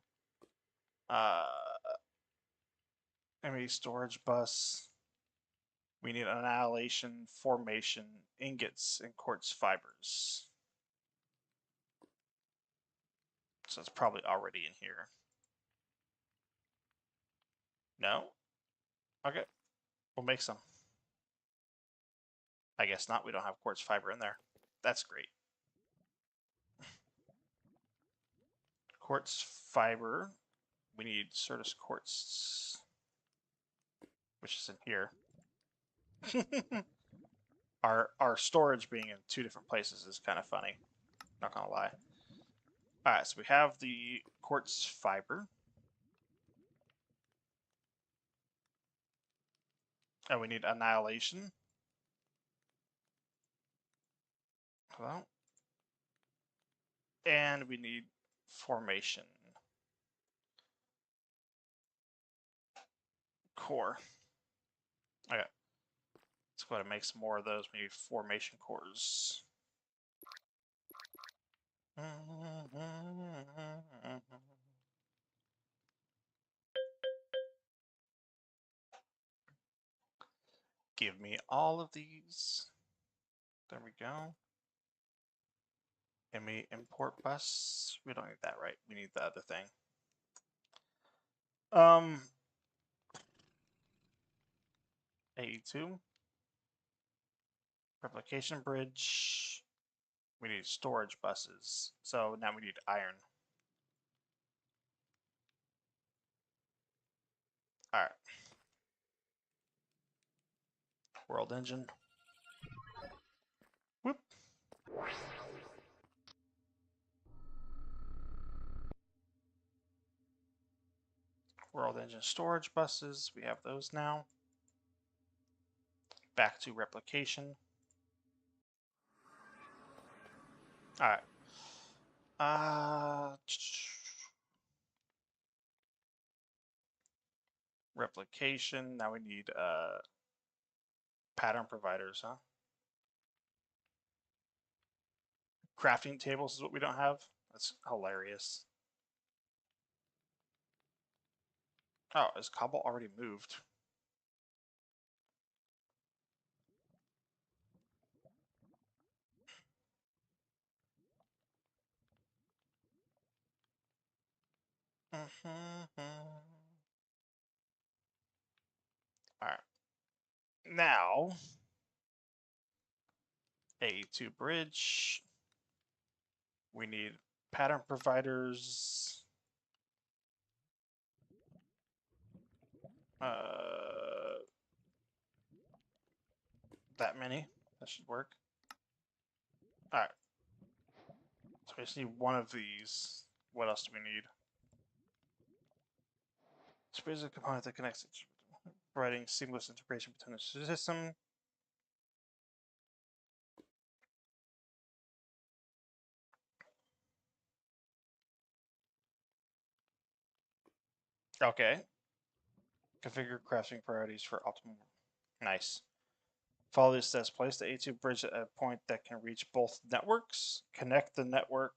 A: Enemy storage bus. We need annihilation, formation, ingots, and quartz fibers. So it's probably already in here. No? Okay. We'll make some. I guess not. We don't have quartz fiber in there. That's great. Quartz fiber. We need Certus quartz, which is in here. Our storage being in two different places is kind of funny. Not gonna lie. All right, so we have the quartz fiber. And we need annihilation. Hello? And we need formation. Core. Okay. Let's go ahead and make some more of those. We need formation cores. Give me all of these. There we go. And we import bus. We don't need that, right? We need the other thing. 82. Replication bridge. We need storage buses. So now we need iron. All right. World engine. Whoop. World engine storage buses. We have those now. Back to replication. All right. Replication. Now we need pattern providers, huh? Crafting tables is what we don't have. That's hilarious. Oh, is Cobalt already moved? All right. Now, A2 bridge. We need pattern providers. That many. That should work. All right. So we just need one of these. What else do we need? Space a component that connects it, providing seamless integration between the system. Okay. Configure crafting priorities for optimal. Nice. Follow this steps. Place the A2 bridge at a point that can reach both networks. Connect the network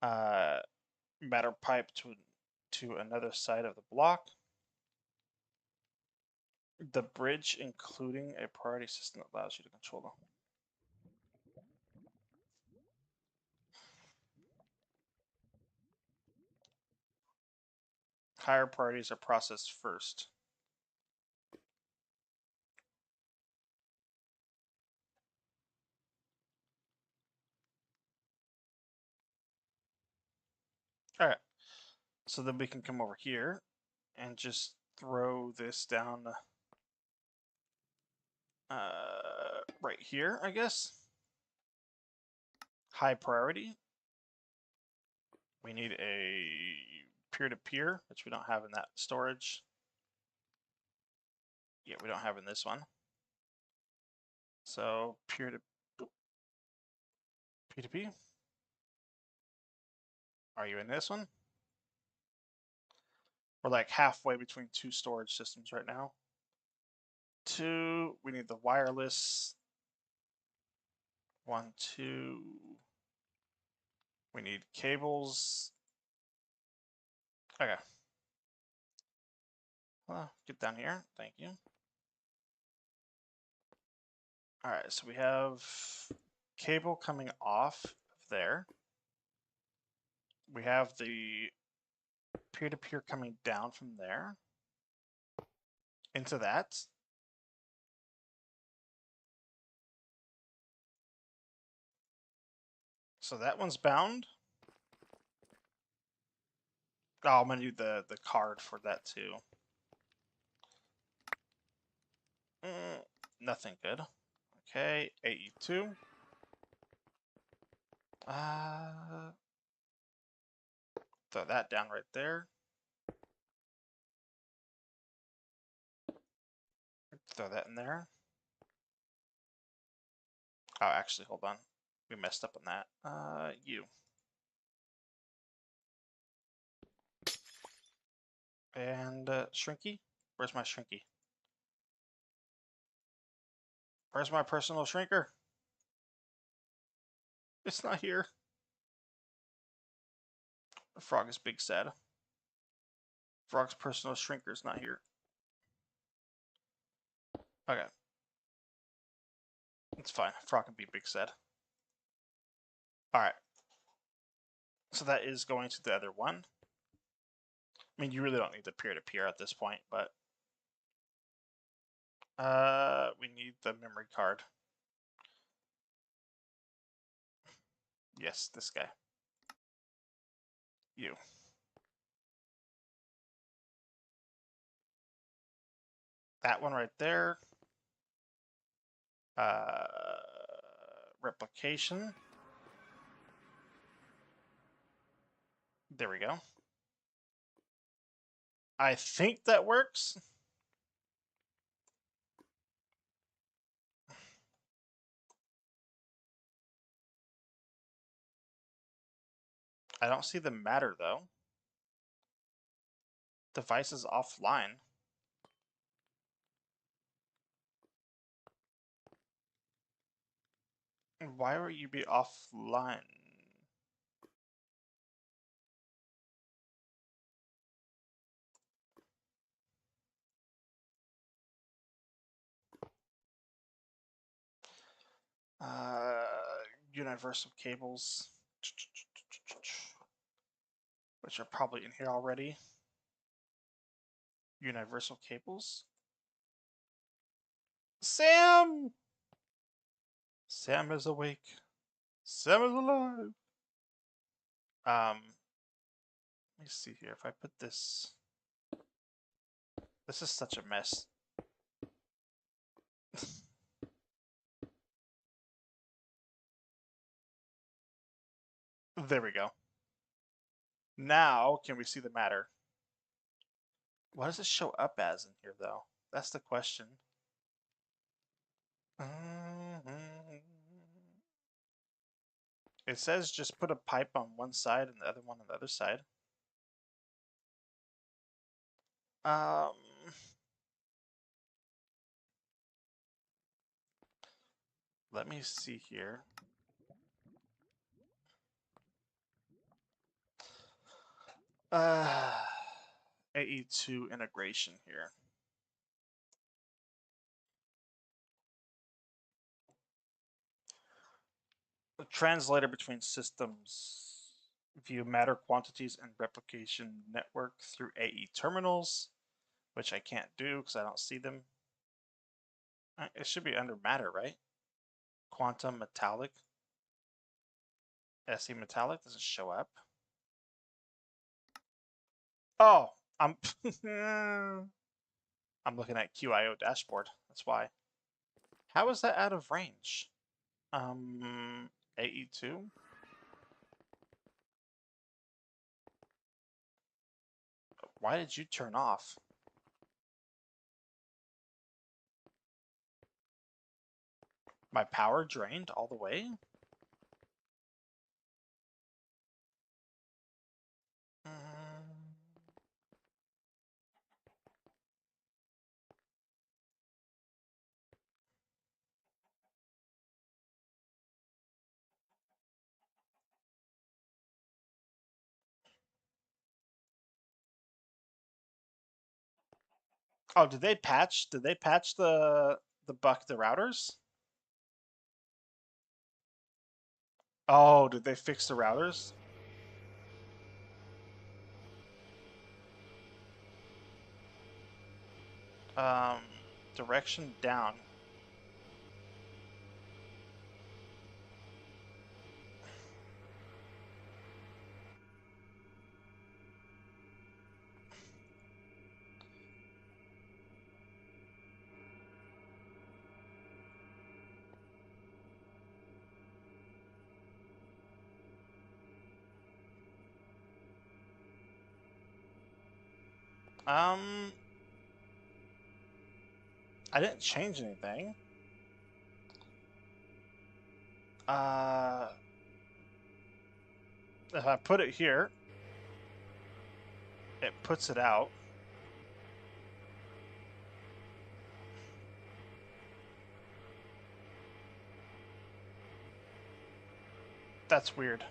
A: matter pipe to another side of the block. The bridge, including a priority system that allows you to control them. Higher priorities are processed first. So then we can come over here and just throw this down right here, I guess. High priority. We need a peer-to-peer, which we don't have in that storage. Yeah, we don't have in this one. So P2P. Are you in this one? We're like halfway between two storage systems right now. Two, we need the wireless. 1, 2. We need cables. Okay. Well, get down here. Thank you. All right, so we have cable coming off of there. We have the peer-to-peer coming down from there into that. So that one's bound. Oh, I'm gonna do the card for that too. Nothing good. Okay, AE2. Throw that down right there. Throw that in there. Oh, actually, hold on. We messed up on that. You. And Shrinky? Where's my Shrinky? Where's my personal shrinker? It's not here. The frog is big sad. Frog's personal shrinker is not here. Okay. It's fine. Frog can be big sad. Alright. So that is going to the other one. I mean, you really don't need the peer-to-peer at this point, but we need the memory card. Yes, this guy. You. That one right there. Replication. There we go. I think that works. I don't see the matter though. Device is offline. Why would you be offline? Universal cables, which are probably in here already. Universal cables. Sam! Sam is awake. Sam is alive. Let me see here. If I put this, this is such a mess. There we go. Now, can we see the matter? What does it show up as in here, though? That's the question. It says just put a pipe on one side and the other one on the other side. Let me see here. AE2 integration here. The translator between systems view matter quantities and replication network through AE terminals, which I can't do because I don't see them. It should be under matter, right? Quantum metallic. SE metallic doesn't show up. Oh, I'm I'm looking at QIO dashboard. That's why. How is that out of range? AE2? Why did you turn off? My power drained all the way? Mm. Oh, did they patch? Did they patch the routers? Oh, did they fix the routers? Um, direction down. Um, I didn't change anything. Uh, if I put it here, it puts it out. That's weird.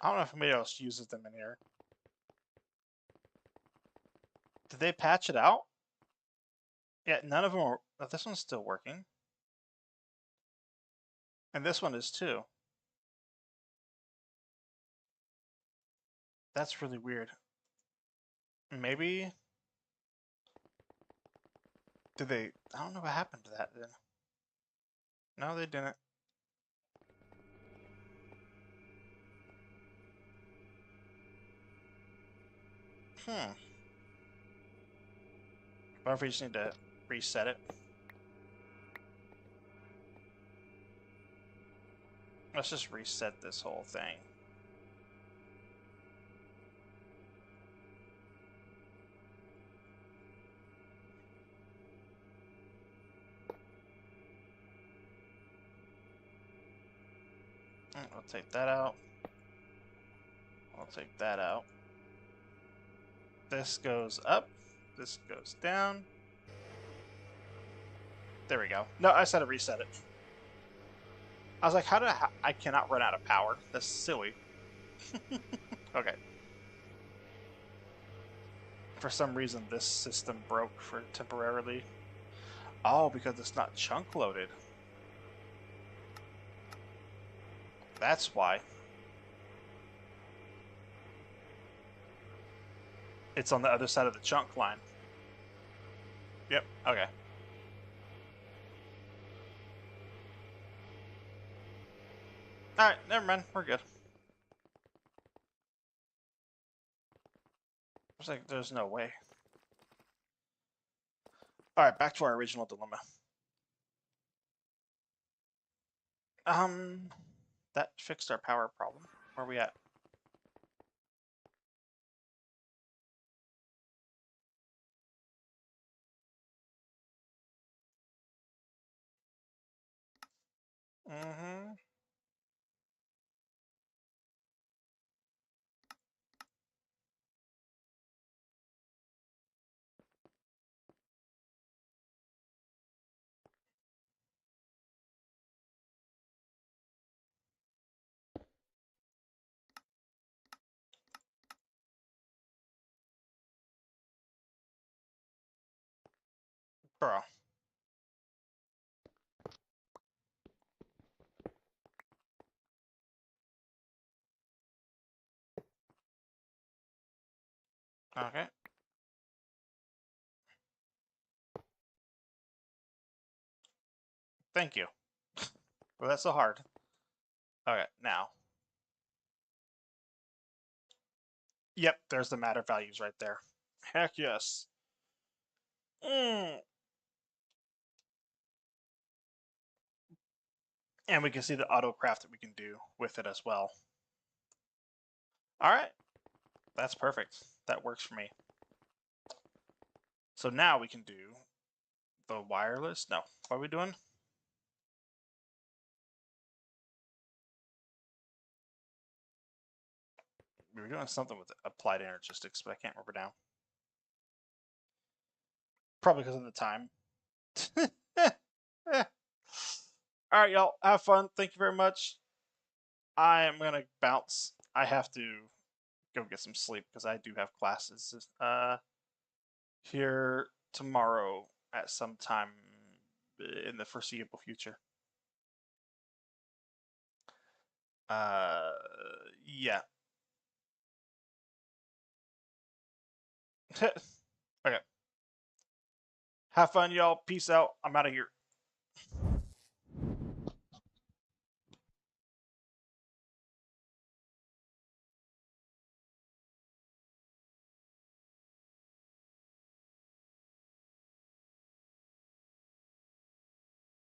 A: I don't know if anybody else uses them in here. Did they patch it out? Yeah, none of them are. Oh, this one's still working. And this one is too. That's really weird. Maybe. Did they. I don't know what happened to that then. No, they didn't. Hmm. What if we just need to reset it? Let's just reset this whole thing. I'll take that out. I'll take that out. This goes up. This goes down. There we go. No, I said to reset it. I was like, how did I cannot run out of power? That's silly. Okay. For some reason, this system broke for temporarily. Oh, because it's not chunk loaded. That's why. It's on the other side of the chunk line. Yep. Okay. All right. Never mind. We're good. It's like there's no way. All right. Back to our original dilemma. Um, that fixed our power problem. Where are we at? Mm-hmm. Bro. Okay. Thank you. Well, that's so hard. Okay, now. Yep, there's the matter values right there. Heck yes. Mm. And we can see the auto craft that we can do with it as well. All right, that's perfect. That works for me. So now we can do the wireless. No, what are we doing? We were doing something with applied energistics, but I can't remember now. Probably because of the time. All right, y'all. Have fun. Thank you very much. I am gonna bounce. I have to go get some sleep because I do have classes here tomorrow at some time in the foreseeable future. Uh, yeah. Okay. Have fun, y'all. Peace out. I'm out of here.